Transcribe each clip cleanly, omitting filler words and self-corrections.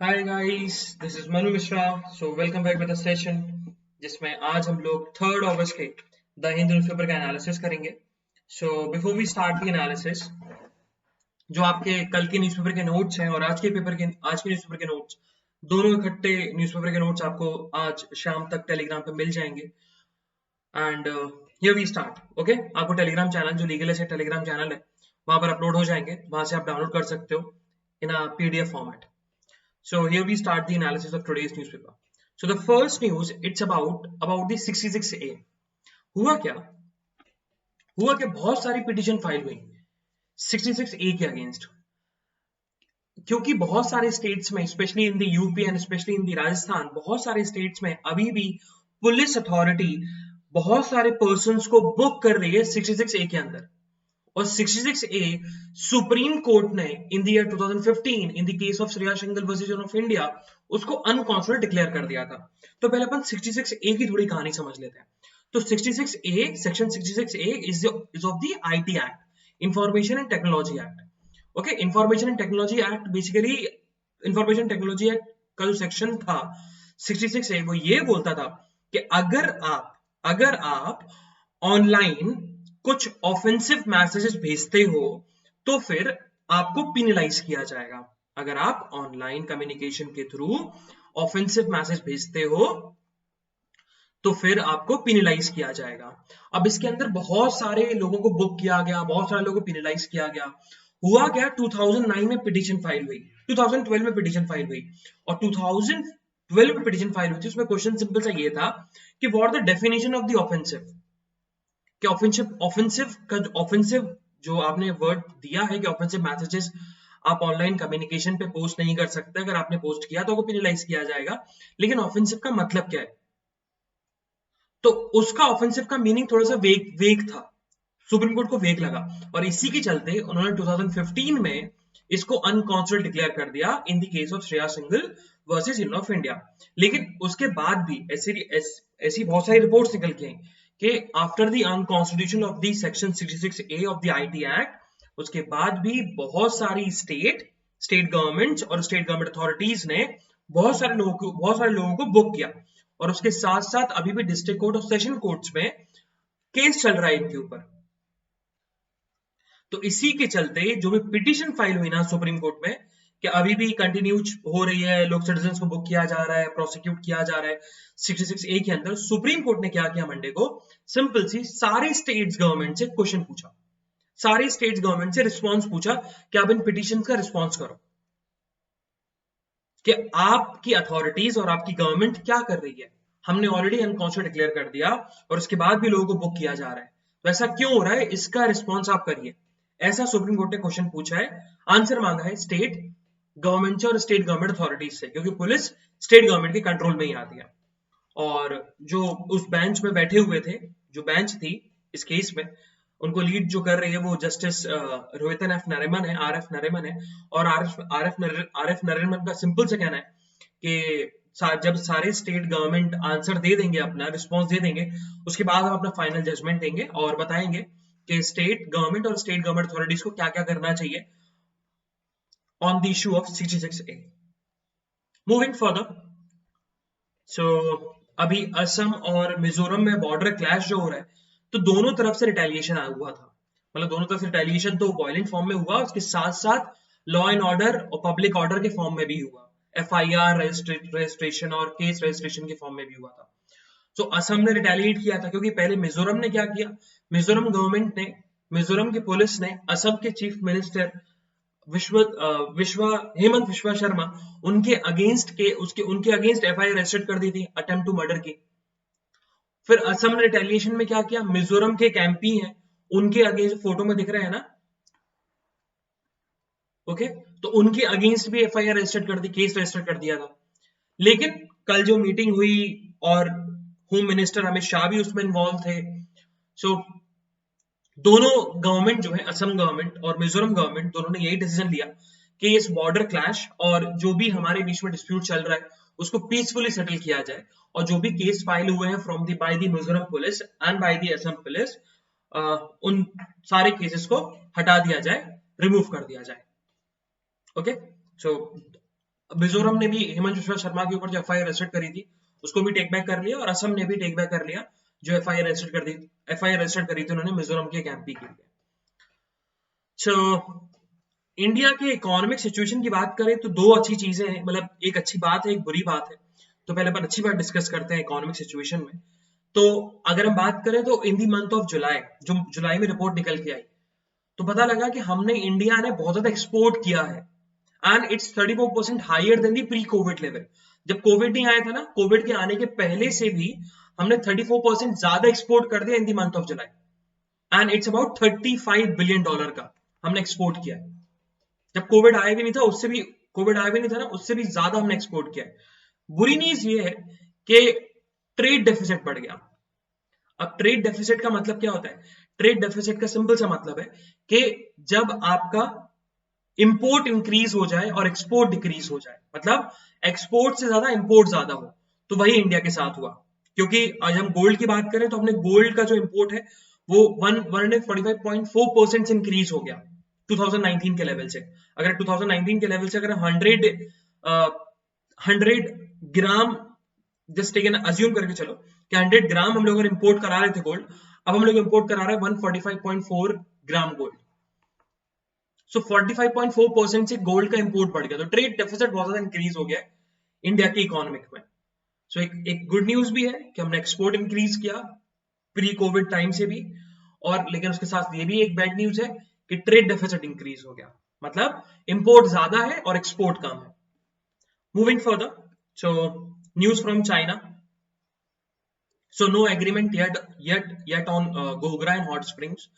Hi guys, this is Manu Mishra. So welcome back with the session जिसमें आज हम लोग 3 अगस्त के द हिंदू न्यूज़पेपर का एनालिसिस करेंगे। So before we start the analysis, जो आपके कल के न्यूज़पेपर के नोट्स हैं और आज के न्यूज़पेपर के नोट्स, दोनों इकट्ठे न्यूज़पेपर के नोट्स आपको आज शाम तक टेलीग्राम पे मिल जाएंगे। And here we start. Okay, आपको टेलीग्राम चैनल, जो लीगल से टेलीग्राम चैनल है, वहां पर अपलोड हो जाएंगे, वहां से आप डाउनलोड कर सकते हो in a PDF format. So here we start the analysis of today's newspaper. So the first news, it's about the 66A। हुआ क्या बहुत सारी पिटीशन फाइल हुई 66A के अगेंस्ट, क्योंकि बहुत सारे स्टेट्स में, specially in the UP and specially in the Rajasthan, बहुत सारे स्टेट्स में अभी भी पुलिस अथॉरिटी बहुत सारे पर्सन्स को बुक कर रही है 66A के अंदर। और 66A सुप्रीम कोर्ट ने in the year 2015 in the case of Shreya Singhal versus of India उसको अनकॉन्स्टिट्यूशनल डिक्लेयर कर दिया था। तो पहले अपन 66A की थोड़ी कहानी समझ लेते हैं। तो 66A, section 66A is of the IT act, information and technology act. Okay, information and technology act, basically information technology act का जो सेक्शन था 66A, वो ये बोलता था कि अगर आप ऑनलाइन कुछ ऑफेंसिव मैसेजेस भेजते हो तो फिर आपको पिनलाइज किया जाएगा। अगर आप ऑनलाइन कम्युनिकेशन के थ्रू ऑफेंसिव मैसेज भेजते हो तो फिर आपको पिनलाइज किया जाएगा। अब इसके अंदर बहुत सारे लोगों को बुक किया गया, बहुत सारे लोगों को पिनलाइज किया गया। हुआ क्या, 2009 में पिटीशन फाइल हुई, 2012 में पिटीशन फाइल हुई, और 2012 में पिटीशन फाइल हुई थी। उसमें क्वेश्चन सिंपल सा ये था कि what the definition of the offensive, कि ऑफेंसिव जो आपने वर्ड दिया है कि ऑफेंसिव मैसेजेस आप ऑनलाइन कम्युनिकेशन पे पोस्ट नहीं कर सकते, अगर आपने पोस्ट किया तो आपको पिनलाइज किया जाएगा। लेकिन ऑफेंसिव का मतलब क्या है, तो उसका ऑफेंसिव का मीनिंग थोड़ा सा वेग था, सुप्रीम कोर्ट को वेग लगा, और इसी के चलते उन्होंने 2015 में इसको अनकॉन्स्टिट्यूशनल डिक्लेयर कर दिया in the case of Shreya Singhal versus Union of India. लेकिन उसके बाद भी ऐसी बहुत सारी रिपोर्ट्स निकल के आई कि after the अनकॉन्स्टिट्यूशन of the section 66A of the IT act, उसके बाद भी बहुत सारी स्टेट गवर्नमेंट्स और स्टेट गवर्नमेंट अथॉरिटीज ने बहुत सारे लोगों को बुक किया। और उसके साथ साथ अभी भी डिस्ट्रिक्ट कोर्ट और सेशन कोर्ट्स में केस चल रहा है इनके ऊपर। तो इसी के चलते जो भी पिटीशन फाइल हुई ना सुप्रीम कोर्ट में, कि अभी भी कंटिन्यू हो रही है, लोग सिटीजन को बुक किया जा रहा है, प्रोसिक्यूट किया जा रहा है 66A के अंदर। सुप्रीम कोर्ट ने क्या किया मंडे को, सिंपल सी सारे स्टेट्स गवर्नमेंट से क्वेश्चन पूछा, सारे स्टेट्स गवर्नमेंट से रिस्पॉन्स पूछा कि आप इन पिटीशन का रिस्पॉन्स करो, कि आपकी अथॉरिटीज और आपकी गवर्नमेंट क्या कर रही है। हमने ऑलरेडी अनकॉन्स्टिट्यूशनल डिक्लेयर कर दिया और उसके बाद भी लोगों को बुक किया जा रहा है, तो ऐसा क्यों हो रहा है, इसका रिस्पॉन्स आप करिए। ऐसा सुप्रीम कोर्ट ने क्वेश्चन पूछा है, आंसर मांगा है स्टेट गवर्नमेंट से और स्टेट गवर्नमेंट अथॉरिटीज से, क्योंकि पुलिस स्टेट गवर्नमेंट के कंट्रोल में ही आती है। और जो उस बेंच में बैठे हुए थे, जो बेंच थी इस केस में, उनको लीड जो कर रही है वो जस्टिस रोहितन एफ नरिमन है, आर एफ नरिमन है। और आर एफ नरिमन का सिंपल से कहना है कि जब सारे स्टेट गवर्नमेंट आंसर दे देंगे, अपना रिस्पॉन्स दे देंगे, उसके बाद हम अपना फाइनल जजमेंट देंगे और बताएंगे कि स्टेट गवर्नमेंट और स्टेट गवर्नमेंट अथॉरिटीज को क्या क्या करना चाहिए on the issue of 66A। Moving further, so अभी असम और मिजोरम में बॉर्डर क्लैश जो हो रहा है, तो दोनों तरफ से रिटेलिएशन आया हुआ था। मतलब दोनों तरफ से रिटेलिएशन तो वायलेंट फॉर्म में हुआ, उसके साथ साथ लॉ एंड ऑर्डर और पब्लिक ऑर्डर के फॉर्म में भी हुआ, एफआईआर रजिस्ट्रेशन और केस रजिस्ट्रेशन के फॉर्म में भी हुआ था। तो असम ने रिटेलिएट किया था, क्योंकि पहले मिजोरम ने क्या किया, मिजोरम गवर्नमेंट ने, मिजोरम की पुलिस ने असम के चीफ मिनिस्टर हेमंत विश्वा शर्मा, उनके अगेंस्ट एफआईआर रजिस्टर कर दी थी अटेम्प्ट टू मर्डर की। फिर असम ने रिटेलिएशन में क्या किया, मिजोरम के एक एमपी हैं, उनके अगेंस्ट, फोटो में दिख रहे हैं ना, ओके, तो उनके अगेंस्ट भी एफआईआर रजिस्टर कर दी, केस रजिस्टर कर दिया था। लेकिन कल जो मीटिंग हुई और होम मिनिस्टर अमित शाह भी उसमें इन्वॉल्व थे, सो दोनों गवर्नमेंट जो है, असम गवर्नमेंट और मिजोरम गवर्नमेंट, दोनों ने यही डिसीजन लिया कि इस बॉर्डर क्लैश और जो भी हमारे बीच में डिस्प्यूट चल रहा है उसको पीसफुली सेटल किया जाए, और जो भी केस फाइल हुए हैं from the by the Mizoram police and by the Assam police, उन सारे केसेस को हटा दिया जाए, रिमूव कर दिया जाए। ओके, सो मिजोरम ने भी हेमंत बिश्वा शर्मा के ऊपर जो एफआईआर रजिस्टर करी थी उसको भी टेक बैक कर लिया, और असम ने भी टेक बैक कर लिया जो एफआईआर रजिस्टर करी थी उन्होंने मिजोरम के एक एमपी के लिए। सो इंडिया के इकोनॉमिक सिचुएशन की बात करें तो दो अच्छी चीजें हैं, मतलब एक अच्छी बात है एक बुरी बात है। तो पहले अपन अच्छी बात डिस्कस करते हैं इकोनॉमिक सिचुएशन में। तो अगर हम बात करें तो इन दी मंथ ऑफ जुलाई, जो जुलाई में रिपोर्ट निकल के आई, तो पता लगा कि हमने इंडिया ने बहुत ज्यादा एक्सपोर्ट किया है, and it's 34% higher than the pre covid level. जब कोविड नहीं आया था ना, कोविड के आने के पहले से भी हमने 34% ज्यादा एक्सपोर्ट कर दिया in the month of July, and it's about $35 billion का हमने एक्सपोर्ट किया है। जब कोविड आया भी नहीं था उससे भी, कोविड आया भी नहीं था ना उससे भी ज्यादा हमने एक्सपोर्ट किया है। बुरी न्यूज ये है कि ट्रेड डेफिसिट बढ़ गया। अब ट्रेड डेफिसिट का मतलब क्या होता है? ट्रेड डेफिसिट का सिंपल सा मतलब है कि जब आपका इंपोर्ट इंक्रीज हो जाए और एक्सपोर्ट डिक्रीज हो जाए, मतलब एक्सपोर्ट से ज्यादा इंपोर्ट ज्यादा हो, तो वही इंडिया के साथ हुआ। क्योंकि आज हम गोल्ड की बात करें तो हमने गोल्ड का जो इंपोर्ट है वो 145.4% से इंक्रीज हो गया 2019 के लेवल से। अगर 2019 के लेवल से अगर 100 ग्राम, जस्ट टेकन अज्यूम करके चलो कि 100 ग्राम हम लोग अगर इंपोर्ट करा रहे थे गोल्ड, अब हम लोग इंपोर्ट करा रहे हैं 145.4 ग्राम गोल्ड। सो 45.4% से गोल्ड का इंपोर्ट बढ़ गया, तो ट्रेड डेफिसिट बहुत ज्यादा इंक्रीज हो गया है इंडिया की इकोनॉमिक में। सो एक गुड न्यूज भी है कि हमने एक्सपोर्ट इंक्रीज किया प्री कोविड टाइम से भी, और लेकिन उसके साथ ये भी एक बैड न्यूज है कि ट्रेड डेफिसिट इंक्रीज हो गया, मतलब इंपोर्ट ज्यादा है और एक्सपोर्ट कम है। Moving further, so news from China. So no agreement yet on Gogra and hot springs.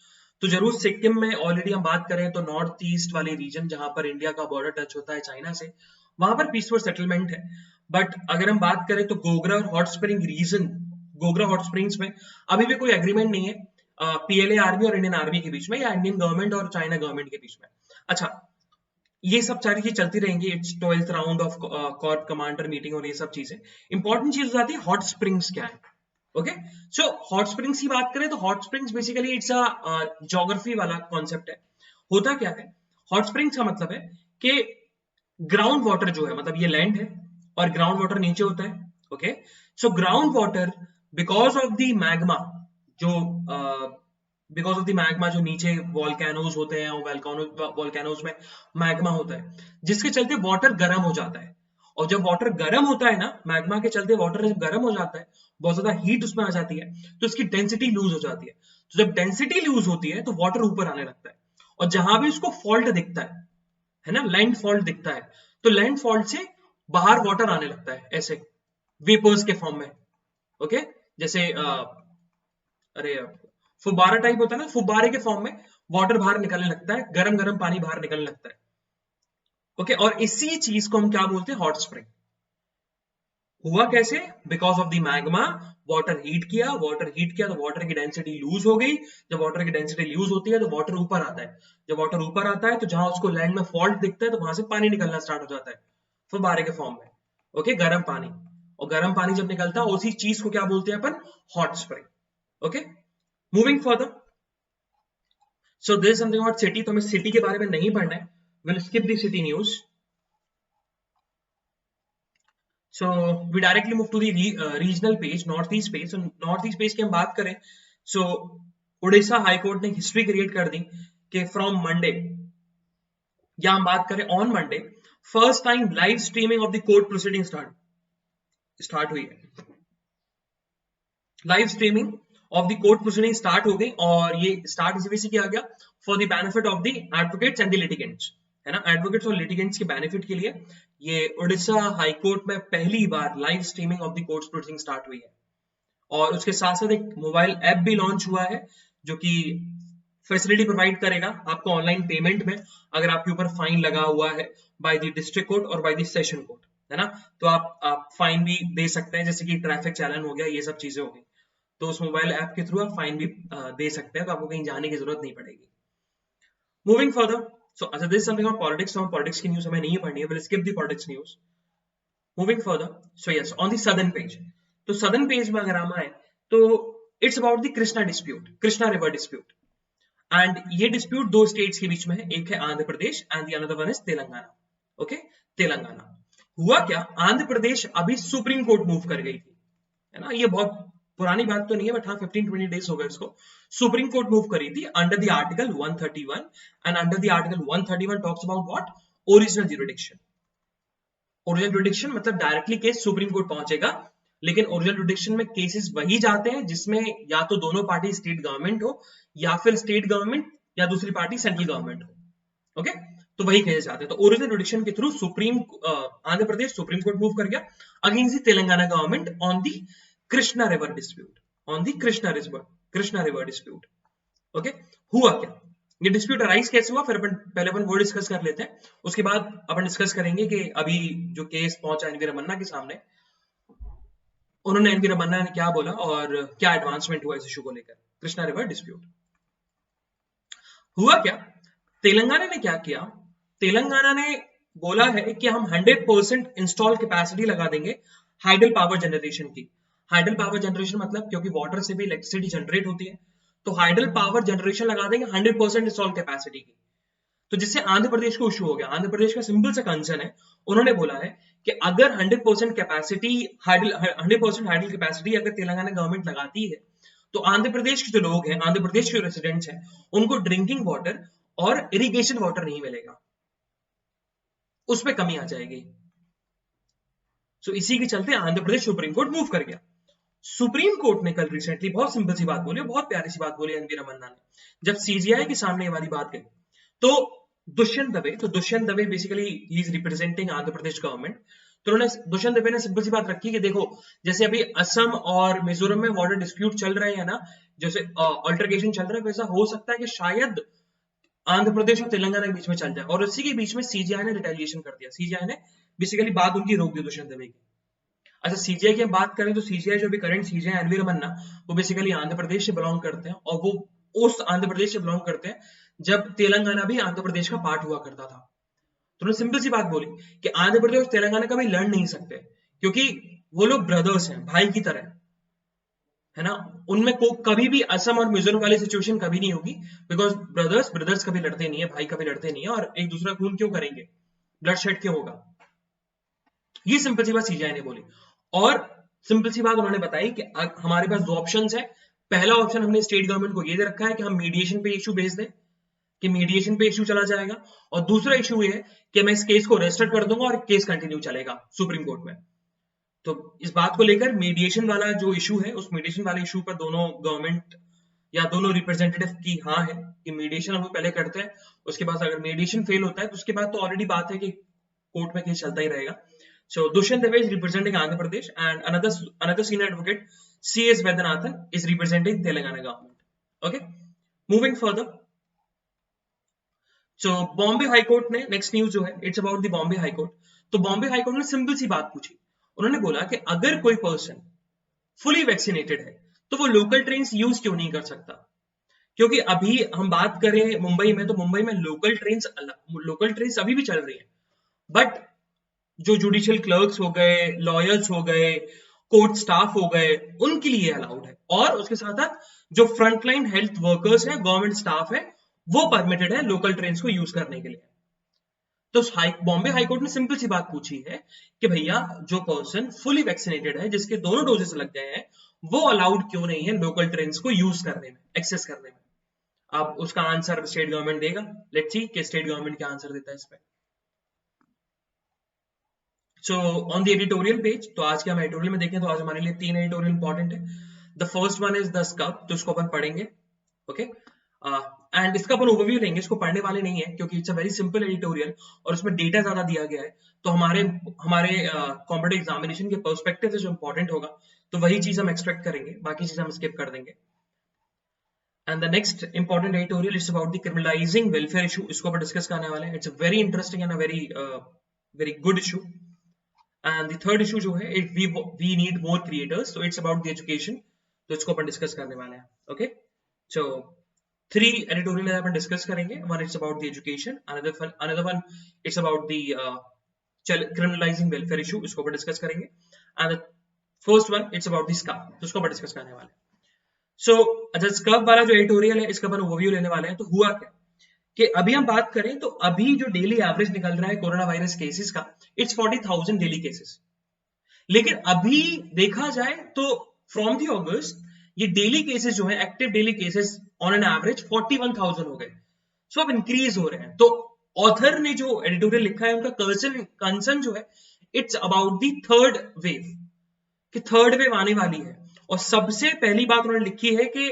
तो जरूर सिक्किम में ऑलरेडी हम बात करें तो नॉर्थ ईस्ट वाले रीजन जहां पर इंडिया का बॉर्डर टच होता है चाइना से, वहां पर पीसफुल सेटलमेंट है। बट अगर हम बात करें तो गोगरा और hot spring region, Gogra hot springs में अभी भी कोई एग्रीमेंट नहीं है पीएलए आर्मी और इंडियन आर्मी के बीच में, या इंडियन गवर्नमेंट और चाइना गवर्नमेंट के बीच में। अच्छा, ये सब सारी चीज चलती रहेंगी, it's 12th round of Corp commander meeting और ये सब चीजें। इंपॉर्टेंट चीज हो जाती है हॉट स्प्रिंग्स क्या है। ओके, सो हॉट स्प्रिंग्स की बात करें तो hot springs basically it's a geography वाला कॉन्सेप्ट है। होता क्या है, हॉट स्प्रिंग्स का मतलब है कि ग्राउंड वाटर जो है, मतलब ये लैंड है और ग्राउंड वाटर नीचे होता है। Okay, so ground water because of the magma, जो बिकॉज ऑफ द मैग्मा जो नीचे वॉल्केनोज होते हैं, वॉल्केनोज में मैग्मा होता है, जिसके चलते वाटर गर्म हो जाता है। और जब वाटर गर्म होता है ना, मैग्मा के चलते वाटर जब गर्म हो जाता है, बहुत ज्यादा हीट उसमें आ जाती है, तो उसकी डेंसिटी लूज हो जाती है। तो जब डेंसिटी लूज होती है तो वाटर ऊपर आने लगता है, और जहां भी उसको फॉल्ट दिखता है ना, लैंड फॉल्ट दिखता है, तो लैंड फॉल्ट से बाहर वाटर आने लगता है ऐसे वेपर्स के फॉर्म में। ओके, जैसे अरे फुब्बारा टाइप होता है ना, फुब्बारे के फॉर्म में वाटर बाहर निकलने लगता है, गरम गरम पानी बाहर निकलने लगता है। ओके, और इसी चीज को हम क्या बोलते हैं, हॉट स्प्रिंग। हुआ कैसे? Because of the magma, water heat किया तो वाटर की डेंसिटी लूज हो गई। जब वाटर की डेंसिटी लूज होती है तो वाटर ऊपर आता है। जब वाटर ऊपर आता है तो जहां उसको लैंड में फॉल्ट दिखता है तो वहां से पानी निकलना स्टार्ट हो जाता है फुब्बारे के फॉर्म में। ओके, गर्म पानी, और गर्म पानी जब निकलता है उसी चीज को क्या बोलते हैं अपन, hot spring. Okay, moving further, so this something about city. तो हमें सिटी के बारे में नहीं पढ़ना है, will skip the city news. So we directly move to the regional page, northeast page. So northeast page की हम बात करें, so उड़ीसा हाई कोर्ट ने हिस्ट्री क्रिएट कर दी कि फ्रॉम मंडे, या हम बात करें on Monday, first time live streaming of the court proceeding start हुई है। Live streaming of the court proceeding start हो गई, और ये स्टार्ट इसी वजह से किया गया for the benefit of the advocates and the litigants, है ना, एडवोकेट्स और लिटिगेंट्स के बेनिफिट के लिए ये उड़ीसा हाई कोर्ट में पहली बार live streaming of the court proceeding start हुई है। और उसके साथ साथ एक मोबाइल ऐप भी लॉन्च हुआ है जो कि फैसिलिटी प्रोवाइड करेगा आपको ऑनलाइन पेमेंट में, अगर आपके ऊपर फाइन लगा हुआ है बाय द डिस्ट्रिक्ट कोर्ट और बाय द सेशन कोर्ट, है ना, तो आप फाइन भी दे सकते हैं, जैसे कि ट्रैफिक चालान हो गया, ये सब चीजें हो गई, तो उस मोबाइल ऐप के थ्रू आप फाइन भी दे सकते हैं, तो आपको कहीं जाने की जरूरत नहीं पड़ेगी। मूविंग फर्दर, सो अच्छा, दिस समथिंग ऑफ पॉलिटिक्स। तो पॉलिटिक्स की न्यूज हमें नहीं पढ़नी है, will skip the politics news. Moving further, so yes, on the southern page, तो सदर्न पेज में अगर हम आए तो it's about the Krishna dispute, Krishna river dispute. And ये डिस्प्यूट दो स्टेट्स के बीच में है, एक है Andhra Pradesh and the another one is Telangana. Okay, Telangana. हुआ क्या, आंध्र प्रदेश अभी सुप्रीम कोर्ट मूव कर गई थी, है ना, ये बहुत पुरानी बात तो नहीं है, बट हाँ 15-20 डेज हो गए इसको। सुप्रीम कोर्ट मूव करी थी under the article 131, and under the article 131 talks about what, original jurisdiction. Original jurisdiction मतलब डायरेक्टली केस सुप्रीम कोर्ट पहुंचेगा, लेकिन ओरिजिनल ज्यूरिडिक्शन में केसेस वही जाते हैं जिसमें या तो दोनों पार्टी स्टेट गवर्नमेंट हो, या फिर स्टेट गवर्नमेंट या दूसरी पार्टी सेंट्रल गवर्नमेंट हो। ओके, तो वही केसेस आते हैं। तो ओरिजिनल ज्यूरिडिक्शन के through Andhra Pradesh supreme court move कर गया against the Telangana government on the Krishna river dispute, on the Krishna river dispute. Okay, हुआ क्या, ये डिस्प्यूट अराइज कैसे हुआ, फिर अपन पहले वो डिस्कस कर लेते हैं, उसके बाद अपन डिस्कस करेंगे कि अभी जो केस पहुंचा एनवी रमन्ना के सामने, उन्होंने एनवी रमन्ना ने क्या बोला और क्या एडवांसमेंट हुआ इस इशू को लेकर, कृष्णा रिवर डिस्प्यूट। हुआ क्या, तेलंगाना ने क्या किया, तेलंगाना ने बोला है कि हम 100% इंस्टॉल कैपेसिटी लगा देंगे हाइडल पावर जनरेशन की। हाइडल पावर जनरेशन मतलब क्योंकि वाटर से भी इलेक्ट्रिसिटी जनरेट होती है, तो हाइडल पावर जनरेशन लगा देंगे 100% इंस्टॉल कैपेसिटी की। तो जिससे आंध्र प्रदेश को इशू हो गया। आंध्र प्रदेश का सिंपल सा कंसर्न है, उन्होंने बोला है कि अगर 100% कैपेसिटी हाइडल कैपेसिटी अगर तेलंगाना गवर्नमेंट लगाती है, तो आंध्र प्रदेश के जो लोग हैं, आंध्र प्रदेश के रेसिडेंट्स हैं, उनको ड्रिंकिंग वाटर और इरिगेशन वाटर नहीं मिलेगा, उसमें कमी आ जाएगी। सो इसी के चलते Andhra Pradesh supreme court move कर गया। सुप्रीम कोर्ट ने कल रिसेंटली बहुत सिंपल सी बात बोली, बहुत प्यारी सी बात बोली एनवी रमन्ना ने, जब सीजीआई के सामने ये वाली बात गई, तो Dushyant Dave basically he is representing Andhra Pradesh government. तो उन्होंने दुष्यंत दवे ने सिंपल सी बात रखी कि देखो, जैसे अभी असम और मिजोरम में वाटर डिस्प्यूट चल रहे हैं ना, जैसे अल्टरकेशन चल रहा है, वैसा हो सकता है कि शायद आंध्र प्रदेश और तेलंगाना के बीच में चल जाए, और इसी के बीच में सीजीआई ने रिटेलिएशन कर दिया। सीजीआई ने बेसिकली बात उनकी रोक दी दुष्यंत दवे की। अच्छा, सीजीआई की हम बात करें तो सीजीआई जो भी करंट सीजीआई एनवी रमन्ना, वो बेसिकली आंध्र प्रदेश से बिलोंग करते हैं, और वो उस आंध्र प्रदेश से बिलोंग करते हैं जब तेलंगाना भी आंध्र प्रदेश का पार्ट हुआ करता था। तो उन्होंने सिंपल सी बात बोली कि आंध्र प्रदेश और तेलंगाना कभी लड़ नहीं सकते, क्योंकि वो लोग ब्रदर्स हैं, भाई की तरह, है ना। उनमें को कभी भी असम और मिजोरम वाली सिचुएशन कभी नहीं होगी, बिकॉज ब्रदर्स कभी लड़ते नहीं है, भाई कभी लड़ते नहीं है, और एक दूसरा खून क्यों करेंगे, ब्लड शेड क्यों होगा। ये सिंपल सी बात सीजीआई ने बोली, और सिंपल सी बात उन्होंने बताई कि हमारे पास दो ऑप्शंस है। पहला ऑप्शन हमने स्टेट गवर्नमेंट को ये दे रखा है कि हम मीडिएशन पे इशू भेज दें, कि मीडिएशन पे इशू चला जाएगा, और दूसरा इशू ये है कि मैं इस केस को रजिस्टर कर दूंगा और केस कंटिन्यू चलेगा सुप्रीम कोर्ट में। तो इस बात को लेकर मीडिएशन वाला जो इशू है, उस मीडिएशन वाले इशू पर दोनों गवर्नमेंट या दोनों रिप्रेजेंटेटिव की हाँ है कि मीडिएशन हम पहले करते हैं, उसके बाद अगर मीडिएशन फेल होता है तो उसके बाद तो ऑलरेडी बात है कि कोर्ट में केस चलता ही रहेगा। So Dushyant Dave is representing Andhra Pradesh, and another senior advocate, C.S. Vaidyanathan, is representing Telangana government. Okay, moving further. So Bombay High Court ने next news जो है, it's about the Bombay High Court. तो Bombay High Court ने simple सी बात पूछी, उन्होंने बोला कि अगर कोई पर्सन फुली वैक्सीनेटेड है तो वो लोकल ट्रेन यूज क्यों नहीं कर सकता। क्योंकि अभी हम बात करें मुंबई में, तो मुंबई में लोकल ट्रेन अभी भी चल रही है, बट जो जुडिशियल क्लर्क्स हो गए, लॉयर्स हो गए, कोर्ट स्टाफ हो गए, उनके लिए अलाउड है, और उसके साथ साथ जो फ्रंटलाइन हेल्थ वर्कर्स हैं, गवर्नमेंट स्टाफ है, वो परमिटेड है लोकल ट्रेन को यूज करने के लिए। तो बॉम्बे हाई कोर्ट ने सिंपल सी बात पूछी है कि भैया जो पर्सन फुली वैक्सीनेटेड है, जिसके दोनों डोजेस लग गए हैं, वो अलाउड क्यों नहीं है लोकल ट्रेन को यूज करने में, एक्सेस करने में। अब उसका आंसर स्टेट गवर्नमेंट देगा, लेट्स सी कि स्टेट गवर्नमेंट क्या आंसर देता है इस पे। So on the editorial page, तो आज के हम एडिटोरियल में देखें तो आज हमारे लिए 3 एडिटोरियल इंपॉर्टेंट है। The first one is the scrub, तो इसको अपन पढ़ेंगे, ओके, एंड इसका अपन ओवरव्यू लेंगे, इसको पढ़ने वाले नहीं है क्योंकि it's a very simple editorial और उसमें डेटा ज्यादा दिया गया है, तो हमारे कॉम्पिटिटिव एग्जामिनेशन के पर्सपेक्टिव से जो इंपॉर्टेंट होगा तो वही चीज हम एक्सपेक्ट करेंगे, बाकी चीज हम स्किप कर देंगे। And the next important editorial is about the criminalizing welfare issue, इसको अपन डिस्कस करने वाले हैं। It's a very interesting and a very good issue. And the third issue जो है, we need more creators, so it's about the education, तो इसको अपन डिस्कस करने वाले हैं। ओके, so 3 एडिटोरियल अपन डिस्कस करेंगे। One it's about the education, another one it's about the criminalizing welfare issue, इसको अपन डिस्कस करेंगे, and the first one it's about the SCUB, तो इसको अपन डिस्कस करने वाले हैं। So अच्छा, SCUB वाला जो एडिटोरियल है, इसका अपन ओवरव्यू लेने वाले हैं। तो हुआ क्या कि अभी हम बात करें तो अभी जो डेली एवरेज निकल रहा है कोरोना वायरस केसेस का, इट्स 40,000 डेली केसेस। लेकिन अभी देखा जाए तो फ्रॉम दी अगस्त ये डेली केसेस जो है, active daily cases on an average 41,000 हो गए। सो अब इंक्रीज हो रहे हैं। तो ऑथर ने जो एडिटोरियल लिखा है, उनका कंसर्न जो है, it's about the third wave, कि थर्ड वेव आने वाली है। और सबसे पहली बात उन्होंने लिखी है कि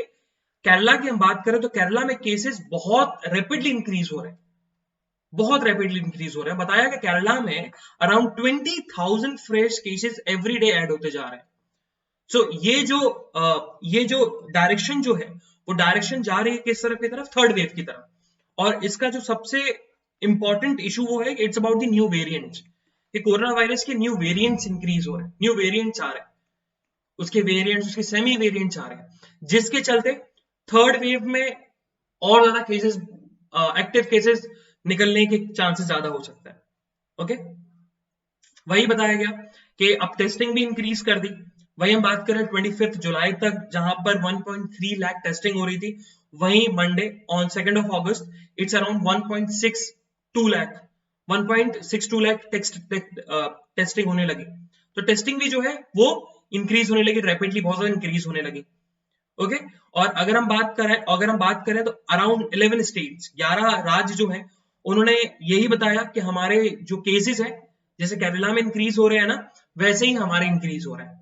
केरला की हम बात करें तो केरला में केसेस बहुत रैपिडली इंक्रीज हो रहे हैं, बहुत रैपिडली इंक्रीज हो रहे हैं। बताया कि केरला में around 20,000 fresh cases every day add होते जा रहे हैं। सो ये जो डायरेक्शन जो है, वो डायरेक्शन जा रही है किस तरफ की तरफ? थर्ड वेव की तरफ। और इसका जो सबसे इंपॉर्टेंट इशू वो है कि it's about the new variants, कि कोरोना वायरस के न्यू वेरिएंट्स इंक्रीज हो रहे हैं, न्यू वेरिएंट्स आ रहे हैं, उसके वेरिएंट्स, उसके सेमी वेरिएंट्स आ रहे हैं, जिसके चलते थर्ड वेव में और ज्यादा केसेस, एक्टिव केसेस निकलने के चांसेस ज्यादा हो सकता है। ओके, वही बताया गया कि अब टेस्टिंग भी इंक्रीज कर दी। वही हम बात करें 25 जुलाई तक, जहां पर 1.3 लाख टेस्टिंग हो रही थी, वहीं Monday on 2 August it's around 1.62 lakh, 1.62 lakh testing होने लगी। तो टेस्टिंग भी जो है वो इंक्रीज होने लगी, रैपिडली बहुत ज्यादा इंक्रीज होने लगी। ओके, और अगर हम बात करें तो अराउंड 11 स्टेट्स, 11 राज्य जो है, उन्होंने यही बताया कि हमारे जो केसेस है, जैसे केरला में इंक्रीज हो रहे हैं ना, वैसे ही हमारे इंक्रीज हो रहा है।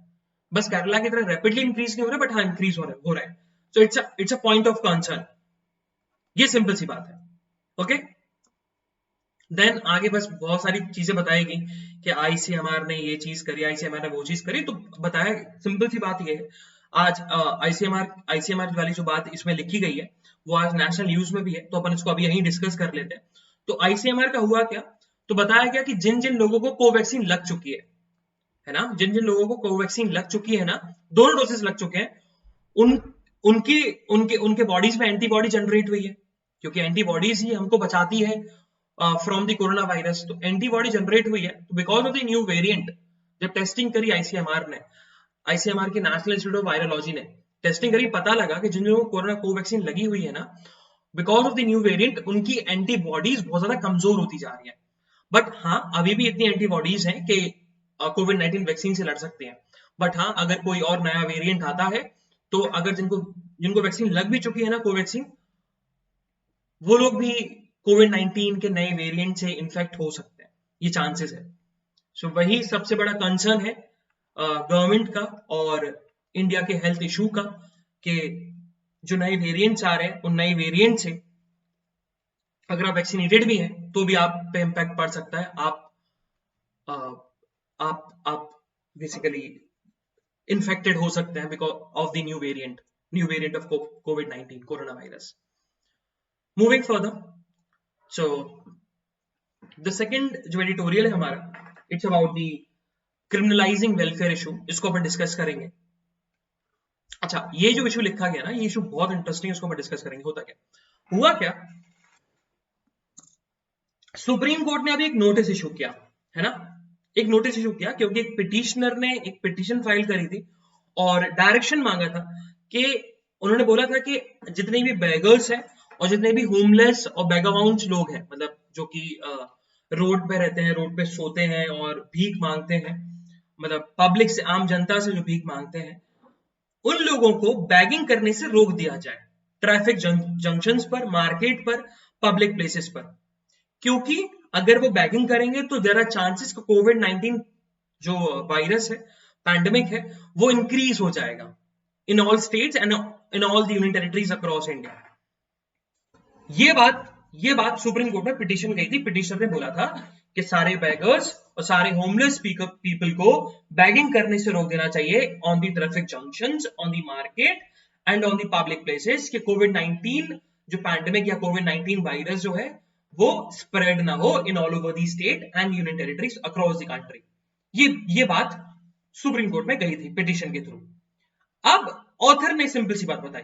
बस केरला की तरह रैपिडली इंक्रीज नहीं हो रहा, बट हाँ इंक्रीज हो रहा है। So it's a point of concern. ये सिंपल सी बात है। ओके, देन आगे बस बहुत सारी चीजें बताएगी कि आईसीएमआर ने ये चीज करी, आईसीएमआर ने वो चीज करी। तो बताया, सिंपल सी बात ये है, आज आईसीएमआर वाली जो बात इसमें लिखी गई है, वो आज नेशनल न्यूज में भी है, तो अपन इसको अभी यहीं डिस्कस कर लेते हैं। तो आईसीएमआर का हुआ क्या? तो बताया गया कि जिन जिन लोगों को कोवैक्सीन लग चुकी है ना, जिन जिन लोगों को कोवैक्सीन लग चुकी है ना, दोनों डोसेस लग चुके हैं, उन उनकी उनके उनके बॉडीज में एंटीबॉडी जनरेट हुई है, क्योंकि एंटीबॉडीज ही हमको बचाती है फ्रॉम द कोरोना वायरस। तो एंटीबॉडी जनरेट हुई है। तो because of the new variant, जब टेस्टिंग करी आईसीएमआर की नेशनल इंस्टीट्यूट ऑफ वायरोलॉजी ने टेस्टिंग करी, पता लगा कि जिन लोगों को कोरोना कोवैक्सीन लगी हुई है ना, because of the new variant उनकी एंटीबॉडीज बहुत ज्यादा कमजोर होती जा रही है। बट हाँ, अभी भी इतनी एंटीबॉडीज हैं कि कोविड-19 वैक्सीन से लड़ सकते हैं। बट हाँ, अगर कोई और नया वेरिएंट आता है, तो अगर जिनको जिनको वैक्सीन लग भी चुकी है ना, कोवैक्सीन, वो लोग भी कोविड-19 के नए वेरिएंट से इन्फेक्ट हो सकते हैं, ये चांसेस है। सो वही सबसे बड़ा कंसर्न है गवर्नमेंट का और इंडिया के हेल्थ इशू का, कि जो नए वेरिएंट्स आ रहे हैं, उन नए वेरिएंट से अगर आप वैक्सीनेटेड भी हैं तो भी आप पे इम्पैक्ट पड़ सकता है। आप बेसिकली इन्फेक्टेड हो सकते हैं because of the new variant of कोविड-19 corona virus. Moving further, so the second जो एडिटोरियल है हमारा, it's about the criminalizing welfare issue. इसको अपन डिस्कस करेंगे। अच्छा, ये जो इशू लिखा गया ना, ये इशू बहुत इंटरेस्टिंग है, इसको अपन डिस्कस करेंगे। होता क्या हुआ, क्या सुप्रीम कोर्ट ने अभी एक नोटिस इशू किया है ना, एक नोटिस इशू किया क्योंकि एक पिटिशनर ने एक पिटीशन फाइल करी थी और डायरेक्शन मांगा था, कि उन्होंने बोला था कि जितने भी बेगर्स हैं और जितने भी होमलेस और बेगाउंड लोग हैं, मतलब जो कि रोड पे रहते हैं, रोड पे सोते हैं और भीख मांगते हैं, मतलब पब्लिक से, आम जनता से जो भीख मांगते हैं, उन लोगों को बैगिंग करने से रोक दिया जाए ट्रैफिक जंक्शंस पर, मार्केट पर, पब्लिक प्लेसेस पर। क्योंकि अगर वो बैगिंग करेंगे तो देयर आर चांसेस कि कोविड-19 जो वायरस है, पैंडेमिक है, वो इंक्रीज हो जाएगा in all states and in all the union territories across India. ये बात सुप्रीम कोर्ट में पिटीशन गई थी। पिटीशनर ने बोला था कि सारे बैगर्स और सारे होमलेस पीपल को बैगिंग करने से रोक देना चाहिए on the traffic junctions, on the market and on the public places, कि कोविड-19 जो पैंडेमिक या कोविड-19 वायरस जो है वो स्प्रेड ना हो in all over the state and union territories across the country. ये बात सुप्रीम कोर्ट में गई थी पिटीशन के थ्रू। अब ऑथर ने सिंपल सी बात बताई।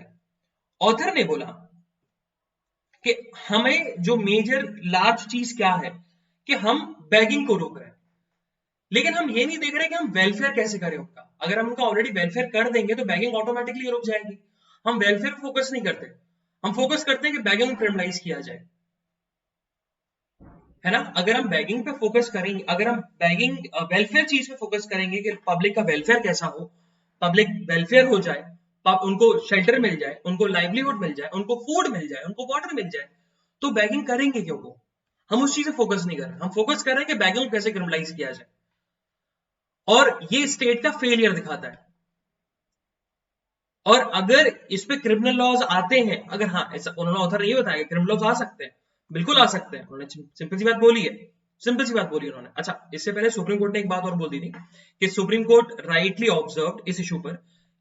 ऑथर ने बोला कि हमें जो मेजर लार्ज चीज क्या है, कि हम बैगिंग को रोक रहे हैं, लेकिन हम ये नहीं देख रहे कि हम वेलफेयर कैसे करें उनका। अगर हम उनका ऑलरेडी वेलफेयर कर देंगे तो बैगिंग ऑटोमेटिकली रुक जाएगी। हम वेलफेयर फोकस नहीं करते, हम फोकस करते हैं कि बैगिंग क्रिमिनलाइज किया जाए। है ना। अगर हम बैगिंग पे फोकस करेंगे, अगर हम बैगिंग वेलफेयर चीज पे फोकस करेंगे कि पब्लिक का वेलफेयर कैसा हो, पब्लिक वेलफेयर हो जाए, उनको शेल्टर मिल जाए, उनको लाइवलीहुड मिल जाए, उनको फूड मिल जाए, उनको वाटर मिल जाए, तो बैगिंग करेंगे क्यों वो? हम उस चीज पे फोकस नहीं कर रहे, हम फोकस कर रहे हैं कि बैगिंग को कैसे क्रिमिनलाइज किया जाए, और ये स्टेट का फेलियर दिखाता है। और अगर इस पे क्रिमिनल लॉज आते हैं, अगर हाँ ऐसा उन्होंने ऑथर नहीं बताया, क्रिमिनल लॉज आ सकते हैं, बिल्कुल आ सकते हैं, उन्होंने सिंपल सी बात बोली है, सिंपल सी बात बोली उन्होंने। अच्छा, इससे पहले सुप्रीम कोर्ट ने एक बात और बोल दी थी कि सुप्रीम कोर्ट राइटली ऑब्जर्व्ड इस इशू पर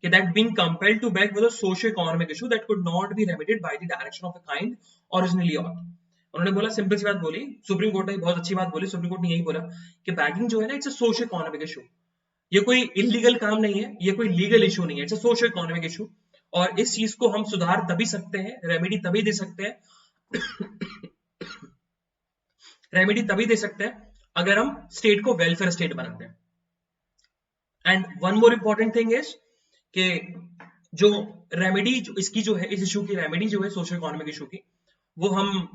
कि that being compelled to back was a socio economic issue that could not be remedied by the direction of a kind originally ought. उन्होंने बोला, सिंपल सी बात बोली सुप्रीम कोर्ट ने, बहुत अच्छी बात बोली सुप्रीम कोर्ट ने, यही बोला कि बैगिंग जो है ना, it's a socio economic issue, ये कोई इलीगल काम नहीं है, ये कोई लीगल इशू नहीं है, it's a socio economic issue. और इस चीज को हम सुधार तभी सकते हैं, रेमेडी तभी दे सकते हैं रेमेडी तभी दे सकते हैं अगर हम स्टेट को वेलफेयर स्टेट बनाते हैं। And one more important thing is कि जो रेमेडी जो इसकी जो है, इस इशू की रेमेडी जो है सोशियो इकोनॉमिक इशू की, वो हम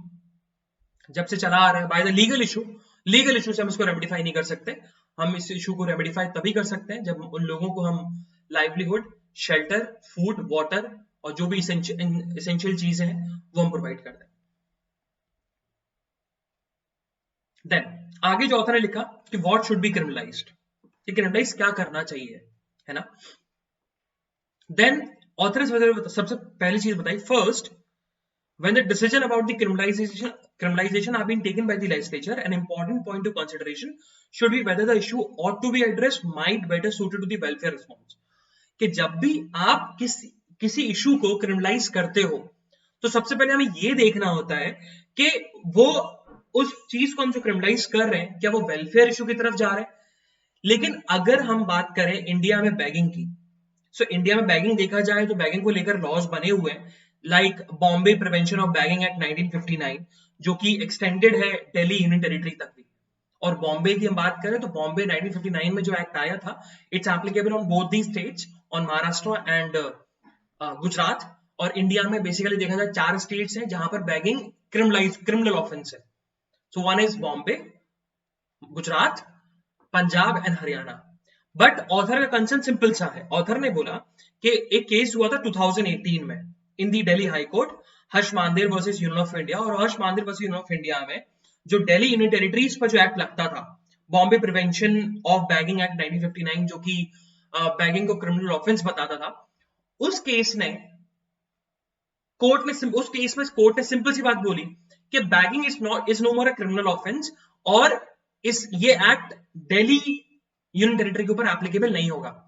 जब से चला आ रहा है by the legal issue, legal issue से हम इसको रेमेडिफाई नहीं कर सकते। हम इस इशू को रेमेडिफाई तभी कर सकते हैं जब उन लोगों को हम लाइवलीहुड, शेल्टर, फूड, वाटर और जो भी एसेंशियल चीजें हैं वो हम प्रोवाइड कर दें। देन आगे जो ऑथर ने लिखा कि व्हाट शुड बी क्रिमिनलाइज्ड, कि क्रिमिनलाइज क्या करना चाहिए, है ना। देन ऑथर ने सबसे पहली चीज बताई, first, when the decision about the criminalization are being taken by the legislature, an important point of consideration should be whether the issue ought to be addressed might better suited to the welfare response। कि जब भी आप किसी issue को criminalize करते हो, तो सबसे पहले हमें ये देखना होता है कि वो उस चीज को हम जो क्रिमिनलाइज कर रहे हैं, क्या वो वेलफेयर इशू की तरफ जा रहे हैं। लेकिन अगर हम बात करें इंडिया में बैगिंग की, सो इंडिया में बैगिंग देखा जाए तो बैगिंग को लेकर लॉज बने हुए हैं, like Bombay prevention of bagging act 1959, जो कि एक्सटेंडेड है दिल्ली यूनियन टेरिटरी तक भी। और बॉम्बे की हम बात करें तो बॉम्बे 1959 में जो एक्ट आया था, it's applicable on both the states, on Maharashtra and Gujarat. और इंडिया में बेसिकली देखा जाए 4 स्टेट्स हैं जहां पर बैगिंग क्रिमिनल ऑफेंस है। So one is Bombay, Gujarat, Punjab and Haryana. But author का कंसर्न सिंपल सा है, ऑथर ने बोला कि एक केस हुआ था 2018 में in the Delhi high court, Harsh Mander versus Union of India. और Harsh Mander versus Union of India में जो दिल्ली यूनियन टेरिटरीज पर जो एक्ट लगता था, Bombay prevention of bagging act 1959, जो कि बैगिंग को क्रिमिनल ऑफेंस बताता था, उस केस ने कोर्ट ने सिंपल सी बात बोली कि begging is no more a criminal offence, और ये एक्ट दिल्ली यूनियन टेरिटरी के ऊपर एप्लीकेबल नहीं होगा।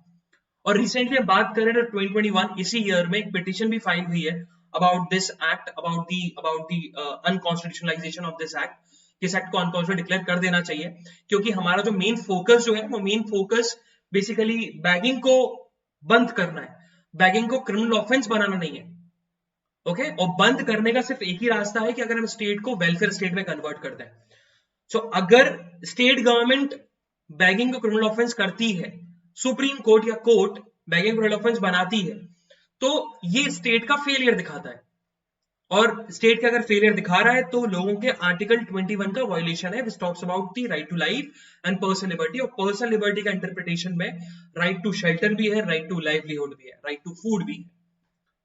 और रिसेंटली हम बात करें तो 2021 इसी ईयर में एक पिटीशन भी फाइल हुई है about this act, about the unconstitutionalization of this act. इस एक्ट को अनकॉन्स्टिट्यूशनल डिक्लेयर कर देना चाहिए, क्योंकि हमारा जो मेन फोकस जो है, वो मेन फोकस बेसिकली बैगिंग को बंद करना है, बैगिंग को क्रिमिनल ऑफेंस बनाना नहीं है। ओके, और बंद करने का सिर्फ एक ही रास्ता है कि अगर हम स्टेट को वेलफेयर स्टेट में कन्वर्ट कर दें। सो अगर स्टेट गवर्नमेंट बैगिंग को क्रिमिनल ऑफेंस करती है, सुप्रीम कोर्ट या कोर्ट बैगिंग क्रिमिनल ऑफेंस बनाती है, तो ये स्टेट का फेलियर दिखाता है। और स्टेट का अगर फेलियर दिखा रहा है तो लोगों के आर्टिकल 21 का वायलेशन है, which talks about the right to life and personal liberty. और पर्सनल लिबर्टी का इंटरप्रिटेशन में राइट टू शेल्टर भी है, राइट टू लाइवलीहुड भी है, राइट टू फूड भी है।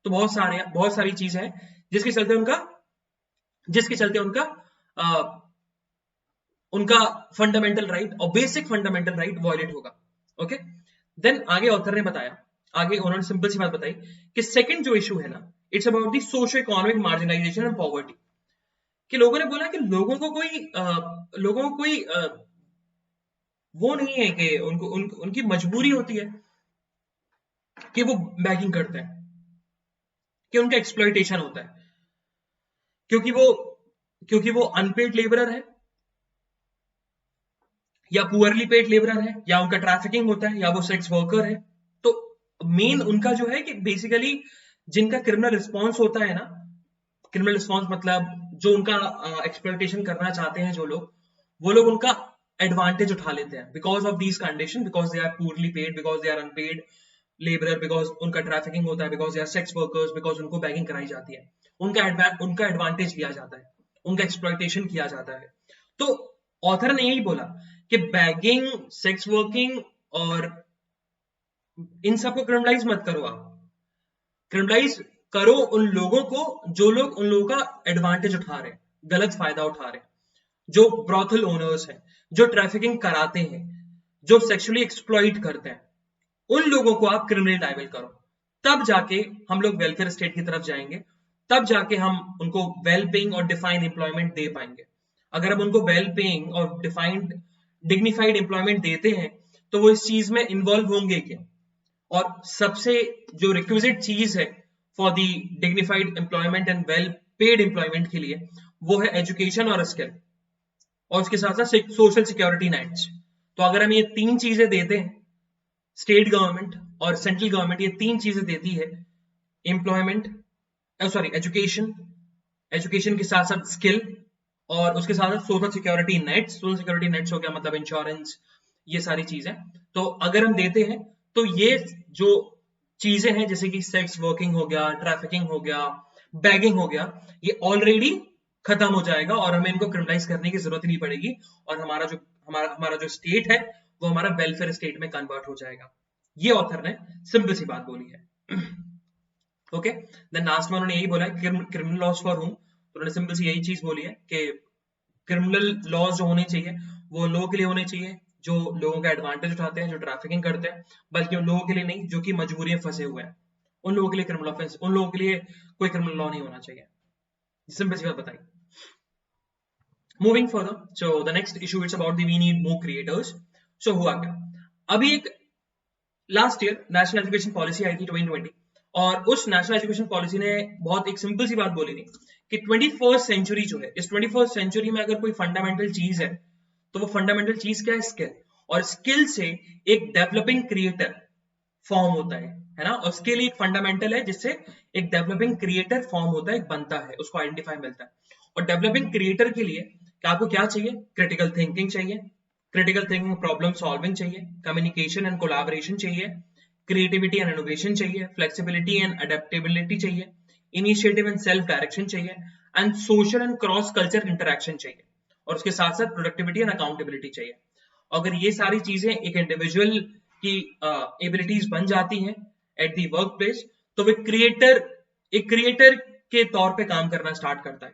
तो बहुत सारी चीजें हैं जिसके चलते उनका फंडामेंटल राइट और बेसिक फंडामेंटल राइट वायलेट होगा। ओके, देन आगे ऑथर ने बताया, आगे उन्होंने सिंपल सी बात बताई कि सेकंड जो इशू है ना, it's about the socio economic marginalisation and poverty. कि लोगों ने बोला कि लोगों को कोई वो नहीं है कि उनकी मजबूरी होती है कि वो बैगिंग करते हैं, कि उनका एक्सप्लॉइटेशन होता है, क्योंकि वो अनपेड लेबरर है, या पुअरली पेड लेबरर है, या उनका ट्रैफिकिंग होता है, या वो सेक्स वर्कर है। तो मेन उनका जो है कि बेसिकली जिनका क्रिमिनल रिस्पॉन्स होता है ना, क्रिमिनल रिस्पॉन्स मतलब जो उनका एक्सप्लॉइटेशन करना चाहते हैं जो लोग, वो लोग उनका एडवांटेज उठा लेते हैं because of these condition, because they are poorly paid, because they are unpaid labourer, because उनका ट्रैफिकिंग होता है, because they are sex workers, because उनको बैगिंग कराई जाती है, उनका एडवांटेज लिया जाता है, उनका एक्सप्लॉइटेशन किया जाता है। तो ऑथर ने यही बोला कि बैगिंग, सेक्स वर्किंग और इन सबको क्रिमिनलाइज मत करो, आप क्रिमिनलाइज करो उन लोगों को जो लोग उन लोगों का एडवांटेज उठा रहे हैं, गलत फायदा उठा रहे हैं, जो ब्रॉथल ओनर्स हैं, जो ट्रैफिकिंग कराते हैं, जो सेक्सुअली एक्सप्लॉइट करते हैं, उन लोगों को आप क्रिमिनल लायबल करो। तब जाके हम लोग वेलफेयर स्टेट की तरफ जाएंगे, तब जाके हम उनको वेल पेइंग और डिफाइंड एम्प्लॉयमेंट दे पाएंगे। अगर हम उनको वेल पेइंग और डिफाइंड डिग्निफाइड एम्प्लॉयमेंट देते हैं तो वो इस चीज में इन्वॉल्व होंगे क्या? और सबसे जो रिक्विजिट चीज है for the dignified employment and well paid employment के लिए, वो है एजुकेशन और स्किल, और उसके साथ साथ सोशल सिक्योरिटी नेट्स। तो अगर हम ये तीन चीजें देते हैं, स्टेट गवर्नमेंट और सेंट्रल गवर्नमेंट ये तीन चीजें देती है, एम्प्लॉयमेंट, सॉरी एजुकेशन, एजुकेशन के साथ साथ स्किल, और उसके साथ साथ social security nets. Social security nets हो गया मतलब इंश्योरेंस, ये सारी चीजें। तो अगर हम देते हैं तो ये जो चीजें हैं जैसे कि सेक्स वर्किंग हो गया, ट्रैफिकिंग हो गया, बैगिंग हो गया, ये ऑलरेडी खत्म हो जाएगा और हमें इनको क्रिमिनलाइज करने की जरूरत नहीं पड़ेगी, और हमारा जो स्टेट है वो हमारा वेलफेयर स्टेट में कन्वर्ट हो जाएगा। ये ऑथर ने सिंपल सी बात बोली है। ओके, देन लास्ट में उन्होंने यही बोला है क्रिमिनल लॉज फॉर होम। उन्होंने सिंपल सी यही चीज बोली है कि क्रिमिनल लॉज जो होने चाहिए वो लोगों के लिए होने चाहिए जो लोगों का एडवांटेज उठाते हैं, जो ट्रैफिकिंग करते हैं, बल्कि उन लोगों के लिए नहीं जो कि मजबूरी में फंसे हुए हैं, उन लोगों के लिए क्रिमिनल ऑफेंस, उन लोगों के लिए कोई क्रिमिनल लॉ नहीं होना चाहिए। सिंपल सी बात बताई। Moving further, so the next issue it's about the we need more creators. So हुआ क्या, अभी एक last year national education policy आई थी 2020, और उस नेशनल एजुकेशन पॉलिसी ने बहुत एक सिंपल सी बात बोली थी कि 21st सेंचुरी जो है, इस 21st सेंचुरी में अगर कोई फंडामेंटल चीज है तो वो फंडामेंटल चीज क्या है? स्किल। और स्किल से एक डेवलपिंग क्रिएटर फॉर्म होता है ना, और स्किल एक फंडामेंटल है जिससे एक डेवलपिंग क्रिएटर फॉर्म होता है, एक बनता है, उसको आइडेंटिफाई मिलता है। और डेवलपिंग क्रिएटर के लिए आपको क्या चाहिए? क्रिटिकल थिंकिंग चाहिए, क्रिटिकल थिंकिंग प्रॉब्लम सॉल्विंग चाहिए, कम्युनिकेशन एंड कोलैबोरेशन चाहिए, क्रिएटिविटी एंड इनोवेशन चाहिए, फ्लेक्सिबिलिटी एंड अडेप्टेबिलिटी चाहिए, इनिशिएटिव एंड सेल्फ डायरेक्शन चाहिए, and social and cross culture interaction चाहिए, और उसके साथ साथ प्रोडक्टिविटी एंड अकाउंटेबिलिटी चाहिए। अगर ये सारी चीजें एक इंडिविजुअल की एबिलिटीज बन जाती हैं एट दी वर्क प्लेस, तो वे एक क्रिएटर के तौर पे काम करना स्टार्ट करता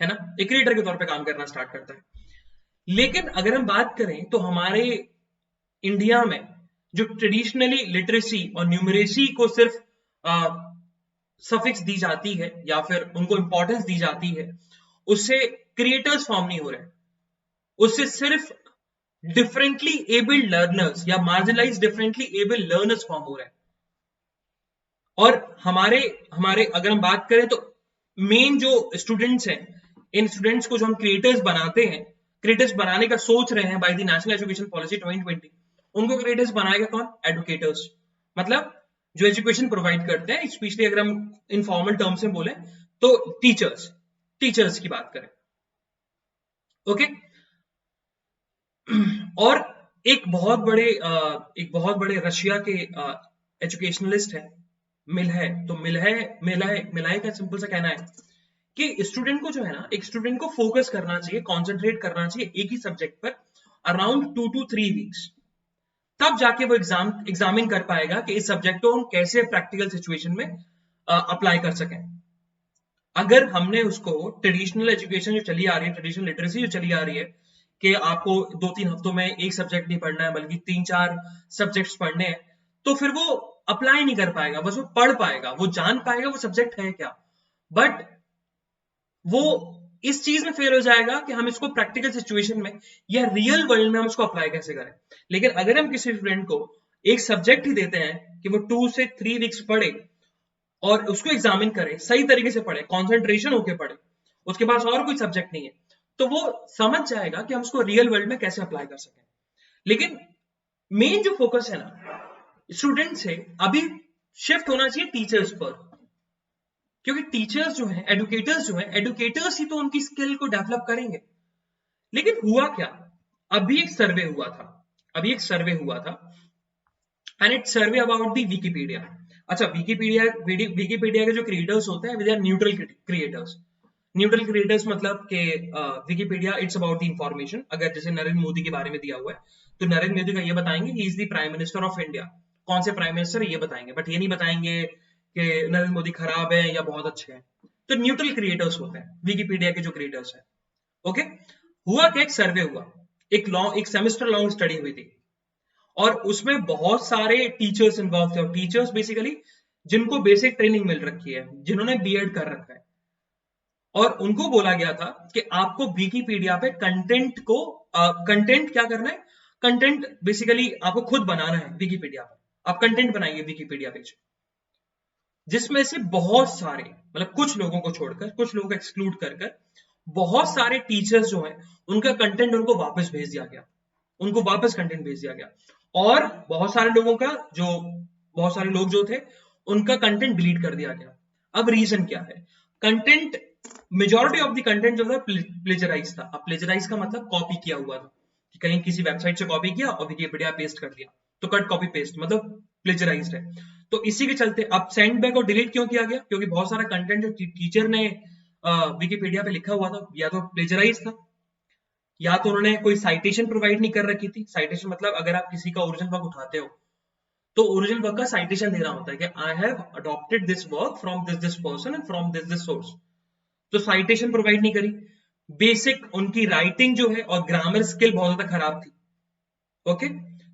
है ना, एक क्रिएटर के तौर पे काम करना स्टार्ट करता है। लेकिन अगर हम बात करें तो हमारे इंडिया में जो ट्रेडिशनली लिटरेसी और न्यूमरेसी को सिर्फ सफिक्स दी जाती है या फिर उनको इंपॉर्टेंस दी जाती है, उससे क्रिएटर्स फॉर्म नहीं हो रहे, उससे सिर्फ डिफरेंटली एबल्ड लर्नर्स या marginalize differently abled learners form हो रहे हैं। और हमारे हमारे अगर हम बात करें तो मेन जो स्टूडेंट्स हैं, इन स्टूडेंट्स को जो हम क्रिएटर्स बनाते हैं, क्रिएटर्स बनाने का सोच रहे हैं by the national education policy 2020, उनको क्रिएटर्स बनाएगा कौन? एडुकेटर्स, मतलब जो एजुकेशन प्रोवाइड करते हैं, स्पेशली अगर हम इनफॉर्मल टर्म्स में बोले तो टीचर्स की बात करें। ओके, और एक बहुत बड़े रशिया के एजुकेशनलिस्ट है मिलहाय का सिंपल सा कहना है कि स्टूडेंट को जो है ना, एक स्टूडेंट को फोकस करना चाहिए, कंसंट्रेट करना चाहिए एक ही सब्जेक्ट पर अराउंड 2 to 3 वीक्स, तब जाके वो एग्जामिन कर पाएगा कि इस सब्जेक्ट को हम कैसे प्रैक्टिकल सिचुएशन में अप्लाई कर सकें। अगर हमने उसको ट्रेडिशनल एजुकेशन जो चली आ रही है, ट्रेडिशनल लिटरेसी जो चली आ रही है कि आपको 2-3 हफ्तों में एक सब्जेक्ट नहीं पढ़ना है बल्कि 3-4 सब्जेक्ट्स पढ़ने हैं, तो फिर वो अप्लाई नहीं कर पाएगा, बस वो पढ़ पाएगा, वो जान पाएगा वो सब्जेक्ट है क्या, बट वो इस चीज में फेल हो जाएगा कि हम इसको प्रैक्टिकल सिचुएशन में या रियल वर्ल्ड में हम इसको अप्लाई कैसे करें। लेकिन अगर हम किसी स्टूडेंट को एक सब्जेक्ट ही देते हैं कि वो 2 से 3 वीक्स पढ़े और उसको एग्जामिन करे, सही तरीके से पढ़े, कंसंट्रेशन होके पढ़े, उसके पास और कोई सब्जेक्ट नहीं है, तो वो समझ जाएगा कि हम उसको रियल वर्ल्ड में कैसे अप्लाई कर सकें। लेकिन मेन जो फोकस है ना स्टूडेंट से, अभी शिफ्ट होना चाहिए टीचर्स पर, क्योंकि टीचर्स जो हैं, एडुकेटर्स ही तो उनकी स्किल को डेवलप करेंगे। लेकिन हुआ क्या, अभी एक सर्वे हुआ था and it survey about the Wikipedia. अच्छा, विकिपीडिया के जो क्रिएटर्स होते हैं, they are neutral creators, neutral creators मतलब कि Wikipedia it's about the information. अगर जैसे नरेंद्र मोदी के बारे में दिया हुआ है तो नरेंद्र मोदी का ये बताएंगे ही is the prime minister of India. कौन से प्राइम मिनिस्टर ये बताएंगे, बट ये नहीं बताएंगे कि नरेंद्र मोदी खराब है या बहुत अच्छे हैं। तो न्यूट्रल क्रिएटर्स होते हैं विकिपीडिया के जो क्रिएटर्स हैं। ओके, हुआ क्या, एक सर्वे हुआ, एक सेमेस्टर लॉन्ग स्टडी हुई थी और उसमें बहुत सारे टीचर्स इन्वॉल्व थे। और टीचर्स बेसिकली जिनको बेसिक ट्रेनिंग मिल रखी है, जिन्होंने बीएड कर रखा है, और उनको बोला गया था कि आपको विकिपीडिया पे कंटेंट क्या करना है, कंटेंट बेसिकली आपको खुद बनाना है विकिपीडिया पर। आप कंटेंट बनाइए विकिपीडिया पेज, जिसमें से बहुत सारे, मतलब कुछ लोगों को छोड़कर, कुछ लोगों को एक्सक्लूड कर कर, बहुत सारे टीचर्स जो हैं उनका कंटेंट उनको वापस भेज दिया गया, उनको वापस कंटेंट भेज दिया गया। और बहुत सारे लोगों का जो बहुत सारे लोग जो थे उनका कंटेंट डिलीट कर दिया गया। अब रीजन क्या है, content, majority of the content जो था प्लेजराइज था। अब प्लेजराइज का मतलब कॉपी किया हुआ था, कि कहीं किसी वेबसाइट से कॉपी किया और विकिपीडिया पेस्ट कर दिया, तो कट कॉपी पेस्ट मतलब प्लेजराइज्ड है। तो इसी के चलते अब सेंड बैक और डिलीट क्यों किया गया, क्योंकि बहुत सारा कंटेंट जो टीचर ने विकिपीडिया पे लिखा हुआ था या तो प्लेजराइज था, या तो उन्होंने कोई साइटेशन प्रोवाइड नहीं कर रखी थी। साइटेशन मतलब अगर आप किसी का ओरिजिनल वर्क उठाते हो तो ओरिजिनल वर्क का साइटेशन देना होता है कि I have adopted this work from this person and from this source. तो साइटेशन प्रोवाइड नहीं करी। बेसिक उनकी राइटिंग जो है और ग्रामर स्किल बहुत ज्यादा खराब थी। ओके,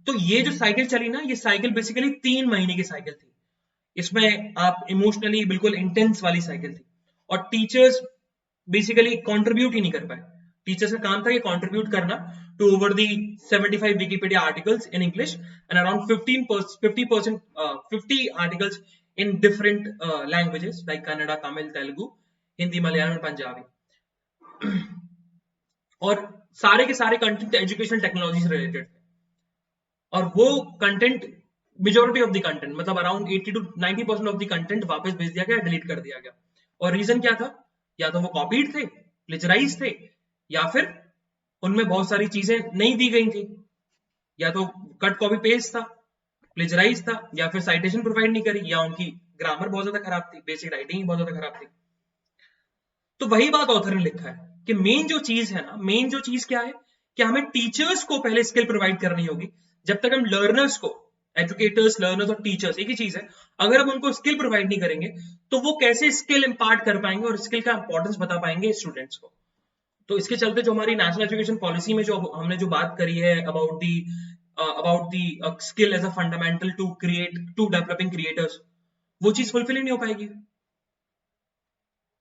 तो ये जो साइकिल चली ना, ये साइकिल बेसिकली 3 महीने की साइकिल थी। इसमें आप इमोशनली बिल्कुल इंटेंस वाली साइकिल थी, और टीचर्स बेसिकली कंट्रीब्यूट ही नहीं कर पाए। टीचर्स का काम था कि कंट्रीब्यूट करना to over the 75 Wikipedia articles in English and around 50 articles in different languages like Kannada, Tamil, Telugu, Hindi, Malayalam, Punjabi. और सारे के सारे कंटेंट एजुकेशनल टेक्नोलॉजी से रिलेटेड थे। और वो content, majority of the content मतलब around 80 to 90% of the content वापस भेज दिया गया, डिलीट कर दिया गया। और रीजन क्या था, या तो वो कॉपीड थे, प्लेजराइज थे, या फिर उनमें बहुत सारी चीजें नहीं दी गई थी, या तो कट कॉपी पेस्ट था, प्लेजराइज था, या फिर साइटेशन प्रोवाइड नहीं करी, या उनकी ग्रामर बहुत ज्यादा खराब थी, बेसिक राइटिंग बहुत ज्यादा खराब थी। तो वही बात ऑथर ने लिखा है कि मेन जो चीज है ना, मेन जो चीज क्या है कि हमें टीचर्स को पहले स्किल प्रोवाइड करनी होगी। जब तक हम लर्नर्स को, एजुकेटर्स, लर्नर्स और टीचर्स एक ही चीज है, अगर हम उनको स्किल प्रोवाइड नहीं करेंगे तो वो कैसे स्किल इंपार्ट कर पाएंगे और स्किल का इंपॉर्टेंस बता पाएंगे स्टूडेंट्स को। तो इसके चलते जो हमारी नेशनल एजुकेशन पॉलिसी में जो हमने जो बात करी है about the skill as a fundamental to developing creators, वो चीज फुलफिल ही नहीं हो पाएगी।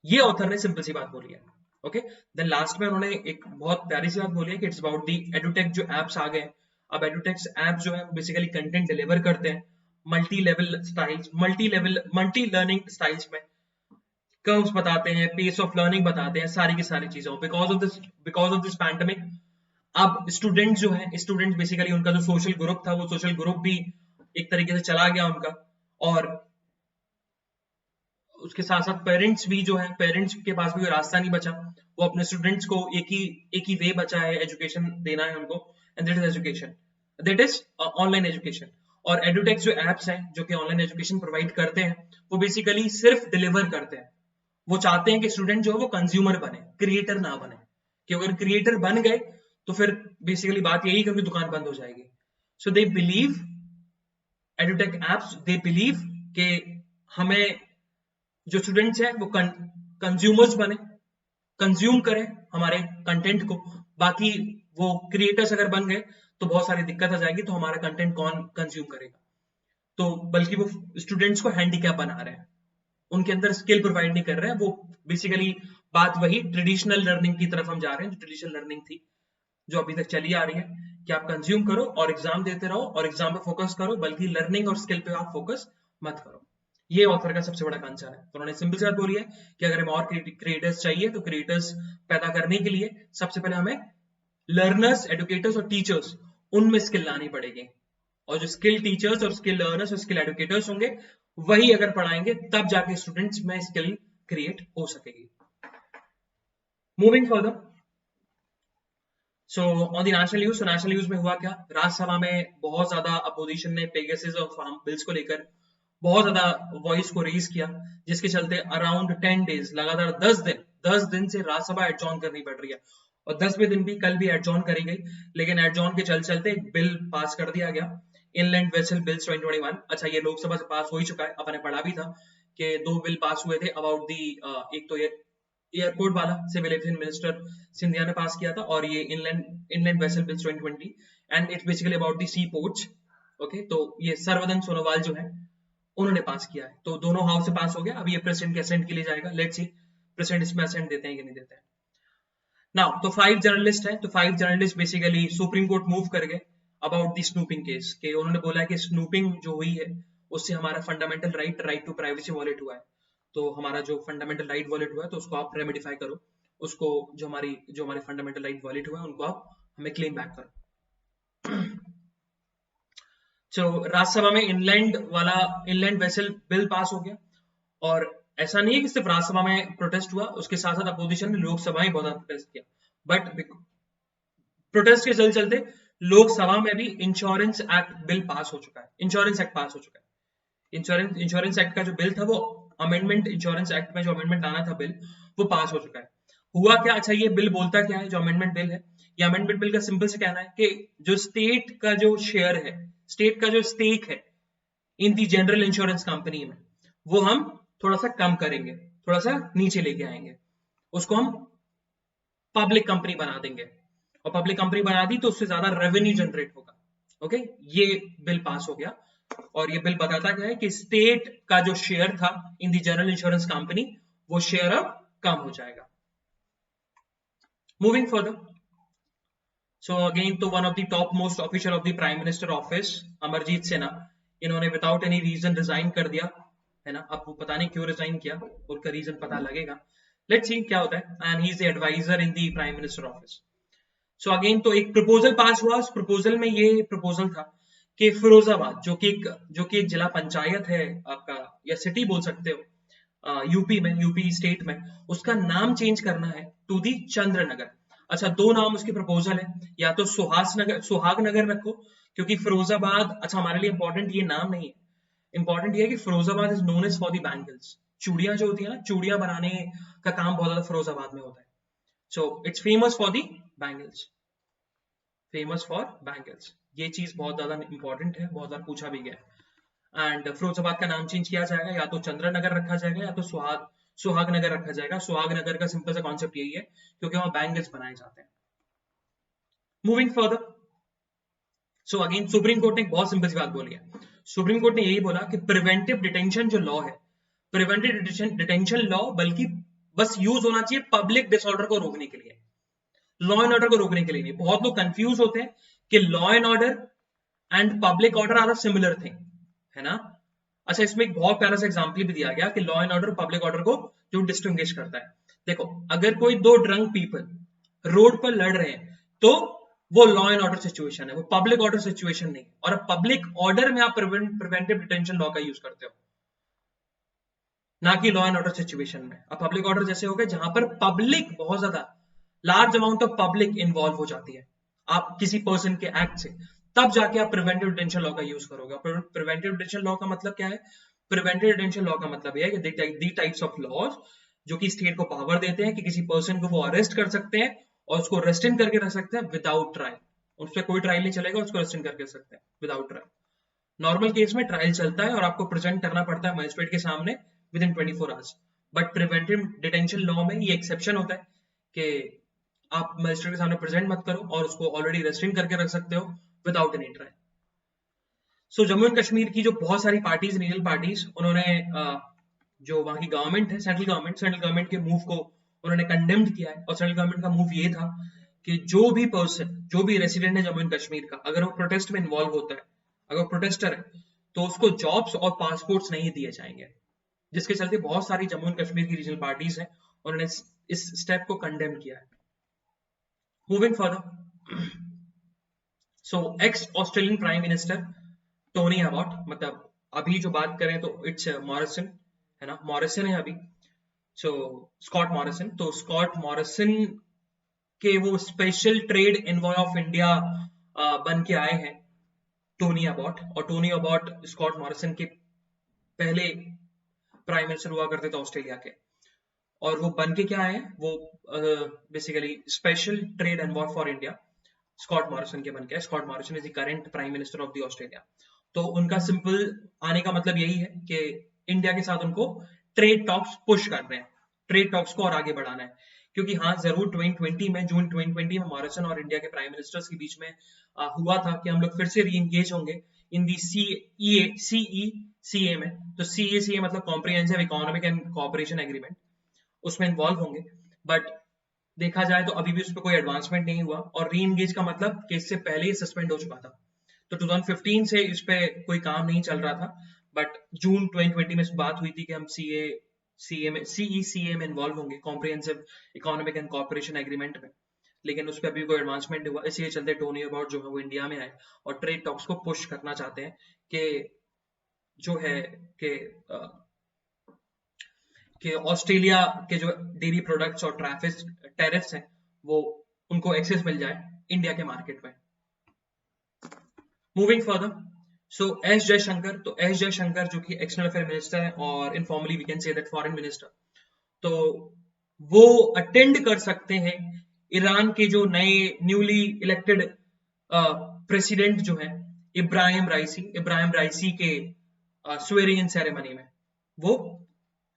ये ऑथर ने सिंपल सी बात बोली है। ओके, देन लास्ट में उन्होंने एक बहुत प्यारी सी बात बोली है कि इट्स अबाउट दी एडुटेक जो एप्स आ गए। अब एडुटेक्स ऐप जो है बेसिकली कंटेंट डिलीवर करते हैं मल्टी लर्निंग स्टाइल्स में। कर्व्स बताते हैं, पेस ऑफ लर्निंग बताते हैं, सारी की सारी चीजें। बिकॉज ऑफ दिस पैंडेमिक अब स्टूडेंट जो है, स्टूडेंट बेसिकली उनका जो सोशल ग्रुप था, वो सोशल ग्रुप भी एक तरीके से चला गया उनका। और उसके साथ साथ पेरेंट्स भी जो है, पेरेंट्स के पास भी कोई रास्ता नहीं बचा। वो अपने स्टूडेंट्स को एक ही वे बचा है एजुकेशन देना है उनको, and that is education, that is online education. और एडुटेक्स जो एप्स हैं जो कि ऑनलाइन एजुकेशन प्रोवाइड करते हैं, वो बेसिकली सिर्फ डिलीवर करते हैं। वो चाहते हैं कि स्टूडेंट जो है वो कंज्यूमर बने, क्रिएटर ना बने। कि अगर क्रिएटर बन गए तो फिर बेसिकली बात यही कि उनकी दुकान बंद हो जाएगी। So they believe, edutech apps they believe कि हमें जो स्टूडेंट्स हैं वो कंज्यूमर्स बने, कंज्यूम करें हमारे कंटेंट को। बाकी वो क्रिएटर्स अगर बन गए तो बहुत सारी दिक्कत आ जाएगी, तो हमारा कंटेंट कौन कंज्यूम करेगा। तो बल्कि वो स्टूडेंट्स को हैंडीकैप बना रहे हैं, उनके अंदर स्किल प्रोवाइड नहीं कर रहे हैं। वो बेसिकली बात वही ट्रेडिशनल लर्निंग की तरफ हम जा रहे हैं, जो ट्रेडिशनल लर्निंग थी, जो अभी तक चली आ रही है कि आप कंज्यूम करो और एग्जाम देते रहो और एग्जाम पे फोकस करो, बल्कि लर्निंग और स्किल पे आप फोकस मत करो। ये ऑथर का सबसे बड़ा कंसर्न है। तो उन्होंने सिंपल सी बात बोली है कि अगर हमें और क्रिएटर्स चाहिए, तो क्रिएटर्स पैदा करने के लिए सबसे पहले हमें लर्नर्स, एडुकेटर्स और टीचर्स, उनमें स्किल लानी पड़ेगी। और जो स्किल टीचर्स और स्किल लर्नर्स और स्किल एडुकेटर्स होंगे, वही अगर पढ़ाएंगे तब जाके स्टूडेंट्स में स्किल क्रिएट हो सकेगी। Moving further, so on the national news, national news में हुआ क्या, राज्यसभा में बहुत ज्यादा अपोजिशन ने पेगासस और फार्म बिल्स को लेकर बहुत ज्यादा वॉइस को रेज किया, जिसके चलते अराउंड 10 डेज, लगातार 10 दिन से राज्यसभा एडजॉर्न करनी पड़ रही है, और 10वें दिन भी कल भी एडजॉर्न करी गई, लेकिन एडजॉर्न के चलते एक बिल पास कर दिया गया, इनलैंड वेसल बिल्स 2021। अच्छा, ये लोकसभा से पास हो ही चुका है, अपने पढ़ा भी था कि 2 बिल पास हुए थे अबाउट दी, एक तो ये एयरपोर्ट वाला सिविल एविएशन मिनिस्टर सिंधिया ने पास किया था, और ये inland vessel bills 2020, and it's basically about the sea ports. Okay, तो ये सर्वदन सोनोवाल जो है उन्होंने पास किया है, तो दोनों हाउस से पास हो गया। अब ये प्रेसिडेंट के असेंट के लिए जाएगा, लेट्स सी प्रेसिडेंट इसमें असेंट देते हैं कि नहीं देते हैं। नाउ तो 5 जर्नलिस्ट हैं, तो 5 journalist basically supreme court move कर गए अबाउट दी स्नूपिंग केस, के उन्होंने बोला है कि स्नूपिंग जो हुई है उससे हमारा fundamental right to privacy violate हुआ है, तो हमारा जो फंडामेंटल राइट वॉलेट हुआ है तो उसको आप रेमेडिफाई करो, उसको जो हमारे फंडामेंटल राइट वॉलेट हुआ है उनको आप हमें क्लेम बैक करो। तो राज्यसभा में इनलैंड वेसल बिल पास हो गया, और ऐसा नहीं है कि सिर्फ राज्यसभा में प्रोटेस्ट हुआ, उसके साथ साथ अपोजिशन ने लोकसभा में बहुत ज्यादा प्रोटेस्ट किया, बट प्रोटेस्ट के चलते लोकसभा में भी इंश्योरेंस एक्ट बिल पास हो चुका है, इंश्योरेंस एक्ट पास हो चुका है। इंश्योरेंस एक्ट का जो बिल था वो अमेंडमेंट, इंश्योरेंस एक्ट में जो अमेंडमेंट आना था बिल, वो पास हो चुका है। हुआ क्या, अच्छा ये बिल बोलता क्या है, जो अमेंडमेंट बिल है, ये अमेंडमेंट बिल का सिंपल से कहना है कि जो स्टेट का जो शेयर है, स्टेट का जो स्टेक है इन दी जनरल इंश्योरेंस कंपनी में, वो हम थोड़ा सा कम करेंगे, थोड़ा सा नीचे लेके आएंगे, उसको हम पब्लिक कंपनी बना देंगे, और पब्लिक कंपनी बना दी तो उससे ज्यादा रेवेन्यू जनरेट होगा। ओके, ये बिल पास हो गया, और ये बिल बताता क्या है कि स्टेट का जो शेयर था इन दी जनरल इंश्योरेंस कंपनी, वो शेयर अब कम हो जाएगा। मूविंग फर्दर, सो अगेन तो one of the top most official of the prime minister office, Amarjeet Sinha, इन्होंने विदाउट एनी रीजन रिजाइन कर दिया है ना। आपको पता नहीं क्यों रिजाइन किया, उनका रीजन पता लगेगा, लेट्स सी क्या होता है। And he is the advisor in the prime minister office. So again तो एक प्रपोजल पास हुआ, उस प्रपोजल में ये प्रपोजल था कि फिरोजाबाद जो कि एक जिला पंचायत है आपका, या सिटी बोल सकते हो, यूपी में, यूपी स्टेट में, उसका नाम चेंज करना है टू दी चंद्रनगर। अच्छा, 2 नाम उसकी प्रपोजल है, या तो सुहाग नगर रखो, क्योंकि फिरोजाबाद, अच्छा हमारे लिए इंपॉर्टेंट ये नाम नहीं है, इंपॉर्टेंट ये है कि Firozabad is known as for the bangles, चूड़ियां जो होती है ना, चूड़ियां बनाने का काम बहुत ज्यादा फिरोजाबाद में होता है, so it's famous for the bangles, famous for bangles, ये चीज बहुत ज्यादा इंपॉर्टेंट है, बहुत बार पूछा भी गया है। एंड फिरोजाबाद का नाम चेंज किया जाएगा, या तो चंद्रनगर रखा जाएगा, या तो सुहाग नगर रखा जाएगा। सुहाग नगर का सिंपल सा कॉन्सेप्ट यही है क्योंकि वहां बैंगल्स बनाए जाते हैं। Moving further, so again supreme court ने एक बहुत सिंपल सी बात बोली है। सुप्रीम कोर्ट ने यही बोला कि प्रिवेंटिव डिटेंशन जो लॉ है, प्रिवेंटिव डिटेंशन लॉ बल्कि बस यूज होना चाहिए पब्लिक डिसऑर्डर को रोकने के लिए, लॉ एंड ऑर्डर को रोकने के लिए नहीं। बहुत लोग कंफ्यूज होते हैं कि law and order and public order are a similar thing, है ना। अच्छा, इसमें एक बहुत प्यारा सा एग्जांपल भी दिया गया कि law and order public order को जो डिस्टिंग्विश करता है। देखो, अगर कोई 2 ड्रंक पीपल रोड पर लड़ रहे हैं तो वो लॉ एंड ऑर्डर सिचुएशन है, वो पब्लिक ऑर्डर सिचुएशन नहीं। और अब पब्लिक ऑर्डर में आप प्रिवेंटिव डिटेंशन लॉ का यूज करते हो, ना कि लॉ एंड ऑर्डर सिचुएशन में। अब पब्लिक ऑर्डर जैसे हो गए जहां पर पब्लिक बहुत ज्यादा large amount of public involve हो जाती है आप किसी पर्सन के एक्ट से, तब जाके आप प्रिवेंटिव डिटेंशन लॉ का यूज करोगे। प्रिवेंटिव डिटेंशन लॉ का मतलब क्या है? प्रिवेंटिव डिटेंशन लॉ का मतलब यह है कि दी टाइप्स ऑफ लॉज जो कि स्टेट को पावर देते हैं कि किसी पर्सन को वो अरेस्ट कर सकते हैं और उसको रेस्टिन करके रख सकते हैं विदाउट ट्रायल, उस पर कोई ट्रायल नहीं चलेगा, उसको रेस्टिन करके रख सकते हैं विदाउट ट्रायल। नॉर्मल केस में ट्रायल चलता है और आपको प्रेजेंट करना पड़ता है मजिस्ट्रेट के सामने with in 24 hours, but preventive detention law में ये एक्सेप्शन होता है कि आप मजिस्ट्रेट के सामने प्रेजेंट मत करो और उसको ऑलरेडी रेस्ट्रिक्ट करके रख सकते हो without any trial. So Jammu and Kashmir की जो बहुत सारी पार्टीज, रीजनल पार्टीज, उन्होंने जो वहां की गवर्नमेंट है, सेंट्रल गवर्नमेंट के मूव को उन्होंने कंडेम्ड किया है। और सेंट्रल गवर्नमेंट का मूव ये था कि जो भी पर्सन, जो भी रेसिडेंट है जम्मू एंड कश्मीर का, अगर वो प्रोटेस्ट में इन्वॉल्व होता है, अगर प्रोटेस्टर है, तो उसको जॉब्स और पासपोर्ट्स नहीं दिए जाएंगे, जिसके चलते बहुत सारी जम्मू एंड कश्मीर की रीजनल पार्टीज हैं, उन्होंने इस स्टेप को कंडेम किया है। Moving further, so ex Australian prime minister Tony Abbott, मतलब अभी जो बात करें तो इट्स मॉरिसन, है ना, मॉरिसन है अभी, सो स्कॉट मॉरिसन। तो स्कॉट मॉरिसन के वो special trade envoy of India बन के आए हैं टोनी अबॉट। और टोनी अबॉट स्कॉट मॉरिसन के पहले प्राइम मिनिस्टर हुआ करते थे ऑस्ट्रेलिया के। और वो बन के क्या है, वो basically special trade envoy for India Scott Morrison के बन के। Scott Morrison is the current prime minister of the Australia. तो उनका सिंपल आने का मतलब यही है कि इंडिया के साथ उनको ट्रेड टॉक्स पुश कर रहे हैं, ट्रेड टॉक्स को और आगे बढ़ाना है। क्योंकि हाँ जरूर 2020 में, जून 2020 में मॉरिसन और इंडिया के प्राइम मिनिस्टर्स के बीच में हुआ था कि हम लोग फिर से री एंगेज होंगे इन दी सीए में। तो सीए मतलब comprehensive economic and cooperation agreement, उसमें इन्वॉल्व होंगे। बट देखा जाए तो अभी भी उस पर कोई एडवांसमेंट नहीं हुआ, और री एंगेज का मतलब कि इससे पहले ही सस्पेंड हो चुका था। तो 2015 से इस पे कोई काम नहीं चल रहा था, बट जून 2020 में इस बात हुई थी कि हम सीईसीए में इन्वॉल्व होंगे, comprehensive economic and cooperation agreement में। लेकिन उस पर अभी कोई एडवांसमेंट नहीं हुआ, इसी चलते टोनी अबाउट जो है वो इंडिया में आए और ट्रेड टॉक्स को पुश करना चाहते हैं कि जो है कि ऑस्ट्रेलिया के जो डेयरी प्रोडक्ट्स और टैरिफ्स हैं वो उनको एक्सेस मिल जाए इंडिया के मार्केट में। मूविंग फर्दर, सो एस जयशंकर, तो एस जयशंकर जो कि एक्सटर्नल अफेयर मिनिस्टर है और informally we can say that foreign minister, तो वो अटेंड कर सकते हैं ईरान के जो नए न्यूली इलेक्टेड प्रेसिडेंट जो है इब्राहिम राइसी के स्वेरिंग सेरेमनी में। वो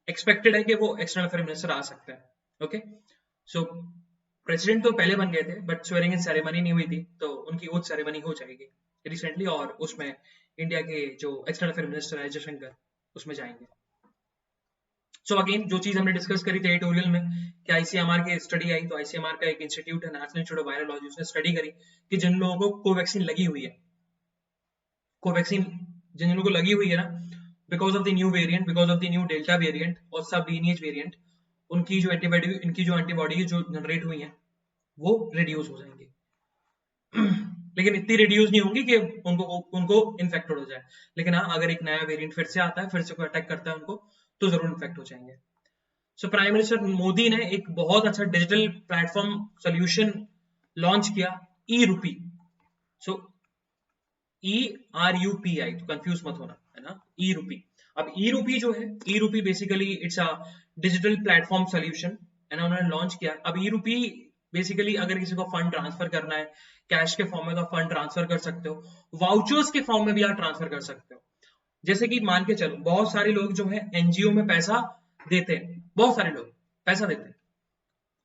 एक्सपेक्टेड है कि वो एक्सटर्नल अफेयर मिनिस्टर आ सकते हैं। ओके, सो प्रेसिडेंट तो पहले बन गए थे बट स्वेरिंग इन सेरेमनी नहीं हुई थी, तो उनकी ओथ सेरेमनी हो जाएगी रिसेंटली, और उसमें इंडिया के जो एक्सटर्नल अफेयर मिनिस्टर है जयशंकर उसमें जाएंगे। सो अगेन जो चीज हमने डिस्कस करी थी एडिटोरियल में कि आईसीएमआर की स्टडी आई, तो आईसीएमआर का एक इंस्टीट्यूट है नेशनल इंस्टीट्यूट ऑफ वायरोलॉजी, उसने स्टडी करी कि जिन लोगों को कोवैक्सीन लगी हुई है, कोवैक्सीन जिन लोगों को लगी हुई है ना, because of the new variant, because of the new delta variant और सब लीनिएज वेरिएंट, उनकी जो एंटीबॉडी, इनकी जो एंटीबॉडी जो जनरेट हुई है वो रिड्यूस हो जाएंगे। लेकिन इतनी रिड्यूस नहीं होंगी कि उनको इन्फेक्टेड हो जाए। लेकिन हाँ, अगर एक नया वेरिएंट फिर से आता है, फिर से कोई अटैक करता है उनको, तो जरूर इन्फेक्ट हो जाएंगे। सो प्राइम मिनिस्टर मोदी ने एक बहुत अच्छा डिजिटल प्लेटफॉर्म सोल्यूशन लॉन्च किया, ई रूपी। सो ERUPI, तो कंफ्यूज मत होना, है ना, ई रूपी। अब ई रूपी जो है, ई रूपी basically it's a digital platform solution, है ना, उन्होंने लॉन्च किया। अब ई रूपी बेसिकली अगर किसी को फंड ट्रांसफर करना है, कैश के फॉर्म में तो फंड ट्रांसफर कर सकते हो, वाउचर्स के फॉर्म में भी आप ट्रांसफर कर सकते हो। जैसे कि मान के चलो बहुत सारे लोग जो है एनजीओ में पैसा देते हैं, बहुत सारे लोग पैसा देते हैं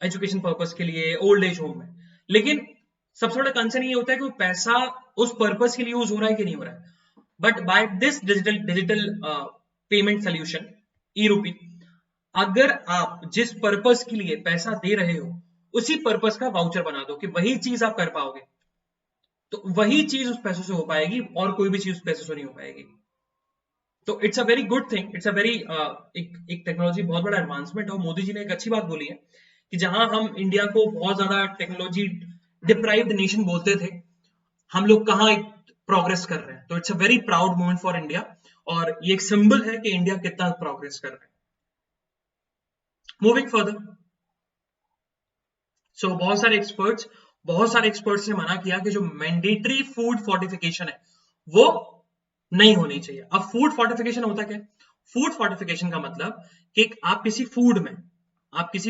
एजुकेशन पर्पस के लिए, ओल्ड एज होम में, लेकिन सबसे बड़ा कंसर्न ये होता है कि वो पैसा उस पर्पस के लिए यूज हो रहा है कि नहीं हो रहा है। But by this digital payment solution e rupee, अगर आप जिस पर्पस के लिए पैसा दे रहे हो उसी पर्पस का वाउचर बना दो कि वही चीज आप कर पाओगे, तो वही चीज उस पैसों से हो पाएगी और कोई भी चीज उस पैसों से नहीं हो पाएगी। तो it's a very good thing, it's a very एक टेक्नोलॉजी बहुत बड़ा एडवांसमेंट है। और मोदी जी ने एक अच्छी बात बोली है कि जहां हम इंडिया को बहुत ज्यादा टेक्नोलॉजी डिप्राइव्ड नेशन बोलते थे, हम लोग कहाँ प्रोग्रेस कर रहे हैं। तो it's a very proud moment for India, और ये एक सिंबल है कि इंडिया कितना प्रोग्रेस कर रहा है। मूविंग फर्दर, सो बहुत सारे एक्सपर्ट्स ने मना किया कि जो मैंडेटरी फूड फोर्टिफिकेशन है वो नहीं होनी चाहिए। अब फूड फोर्टिफिकेशन होता क्या है? फूड फोर्टिफिकेशन का मतलब कि आप किसी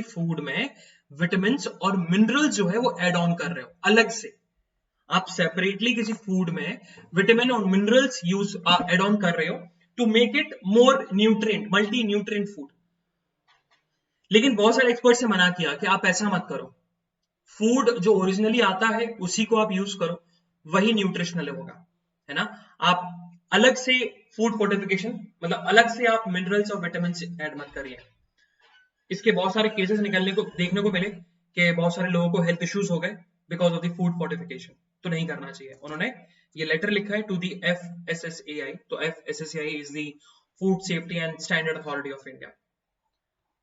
फूड में विटामिन और मिनरल्स जो है वो एड ऑन कर रहे हो अलग से। आप सेपरेटली किसी फूड में विटामिन और मिनरल्स एड ऑन कर रहे हो to make it more nutrient, multi nutrient food. लेकिन बहुत सारे एक्सपर्ट्स ने मना किया कि आप ऐसा मत करो, फूड जो ओरिजिनली आता है उसी को आप यूज करो, वही न्यूट्रिशनल होगा, है ना। आप अलग से फूड फोर्टिफिकेशन मतलब अलग से आप मिनरल्स और विटामिन ऐड मत करिए। इसके बहुत सारे केसेस देखने को मिले कि बहुत सारे लोगों को हेल्थ इश्यूज हो गए because of the food fortification. तो नहीं करना चाहिए। उन्होंने ये लेटर लिखा है टू दी FSSAI। तो FSSAI is the food safety and standard authority of India.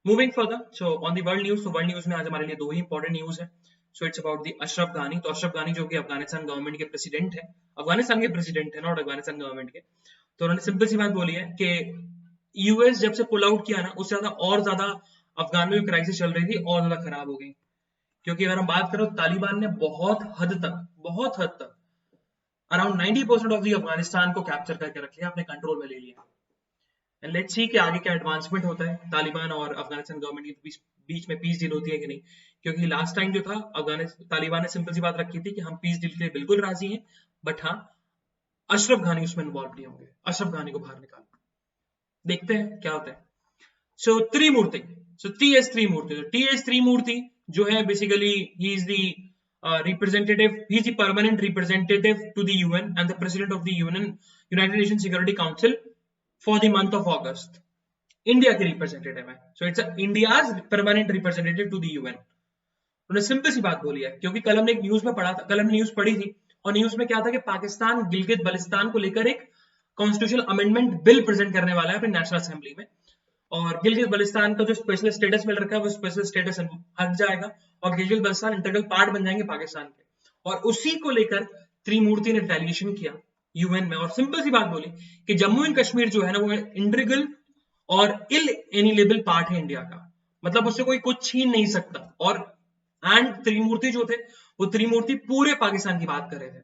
Moving further, so on the world news, तो वर्ल्ड न्यूज में आज हमारे लिए दो ही इंपॉर्टेंट न्यूज है। So it's about the Ashraf गानी। तो अशरफ गानी जो कि अफगानिस्तान गवर्नमेंट के प्रेसिडेंट है, अफगानिस्तान के प्रेसिडेंट है, नॉट अफगानिस्तान गवर्नमेंट के। तो उन्होंने सिंपल सी बात बोली है कि यूएस जब से पुल आउट किया ना, उससे ज्यादा अफगान में क्राइसिस चल रही थी और ज्यादा खराब हो गई। क्योंकि अगर हम बात करें तो तालिबान ने बहुत हद तक अराउंड 90% ऑफ द अफगानिस्तान को कैप्चर करके रख लिया, अपने कंट्रोल में ले लिया। एंड लेट्स सी कि आगे क्या एडवांसमेंट होता है तालिबान और अफगानिस्तान गवर्नमेंट के बीच में पीस डील होती है कि नहीं, क्योंकि लास्ट टाइम जो था तालिबान ने सिंपल सी बात रखी थी कि हम पीस डील के लिए बिल्कुल राजी हैं, बट हाँ अशरफ घानी उसमें इन्वॉल्व नहीं होंगे, अशरफ घानी को बाहर निकाल, देखते हैं क्या होता है। सो त्रिमूर्ति, सो टीएस त्रिमूर्ति, टीएस त्रिमूर्ति जो है basically he is the representative, he is the permanent representative to the UN and the president of the United Nations Security Council for the month of August. India के रिप्रेजेंटेटिव है, so it's India's permanent representative to the UN. उन्होंने simple सी बात बोली है, क्योंकि कल हमने एक न्यूज में पढ़ा था, कल हमने न्यूज पढ़ी थी और न्यूज में क्या था कि पाकिस्तान गिलगित बल्तिस्तान को लेकर एक कॉन्स्टिट्यूशनल अमेंडमेंट बिल प्रेजेंट करने वाला है अपनी नेशनल असेंबली में, और गिलगित बल्तिस्तान का जो स्पेशल स्टेटस मिल रखा है वो स्पेशल स्टेटस हट जाएगा और गिलगित बल्तिस्तान इंटीग्रल पार्ट बन जाएंगे पाकिस्तान के, और उसी को लेकर त्रिमूर्ति ने रिटेलिएशन किया यूएन में और सिंपल सी बात बोली कि जम्मू एंड कश्मीर जो है ना वो इंटीग्रल और इल एनिलेबल पार्ट है इंडिया का, मतलब उससे कोई कुछ छीन नहीं सकता। और एंड त्रिमूर्ति जो थे वो त्रिमूर्ति पूरे पाकिस्तान की बात कर रहे थे,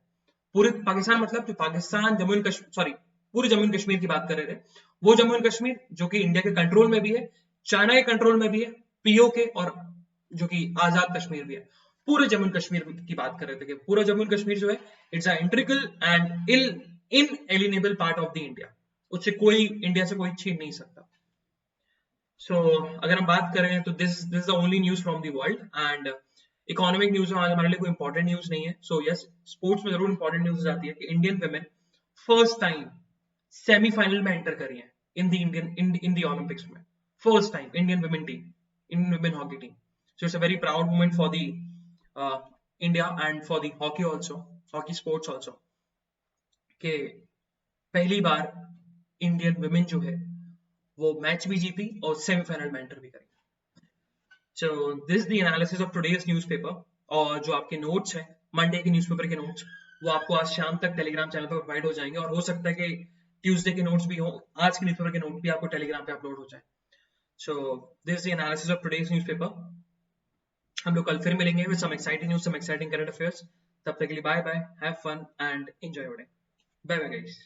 पूरे पाकिस्तान मतलब जो पाकिस्तान जम्मू एंड कश्मीर, सॉरी पूरे जम्मू एंड कश्मीर की बात कर रहे थे, वो जम्मू एंड कश्मीर जो कि इंडिया के कंट्रोल में भी है, चाइना के कंट्रोल में भी है, पीओके और जो कि आजाद कश्मीर भी है, पूरे जम्मू एंड कश्मीर की बात कर रहे थे कि पूरा जम्मू एंड कश्मीर जो है it's a integral and inalienable part of the India, उससे कोई इंडिया से कोई छीन नहीं सकता। सो अगर हम बात करें तो this is the only news from the world, and economic news में आज हमारे लिए कोई इंपॉर्टेंट न्यूज नहीं है। सो यस, स्पोर्ट्स में जरूर इंपॉर्टेंट न्यूज आती है कि Indian women first time semifinal में एंटर करी है इन द ओलंपिक्स में, first time Indian women team, Indian women hockey team. So it's a very proud moment for the India and for the hockey also, hockey sports also, कि पहली बार Indian women जो है वो match भी जीती और semifinal में एंटर भी करी। सो this the analysis of today's newspaper, और जो आपके नोट्स हैं मंडे के न्यूज़पेपर के नोट्स वो आपको आज शाम तक टेलीग्राम चैनल पर प्रोवाइड हो जाएंगे, और हो सकता है कि ट्यूसडे के नोट्स भी हो, आज के न्यूज़पेपर के नोट भी आपको टेलीग्राम पे अपलोड हो जाए। So this the analysis of today's newspaper. हम लोग कल फिर मिलेंगे with some exciting news, some exciting current affairs. तब तक के लिए bye bye, have fun and enjoy your day, bye bye guys.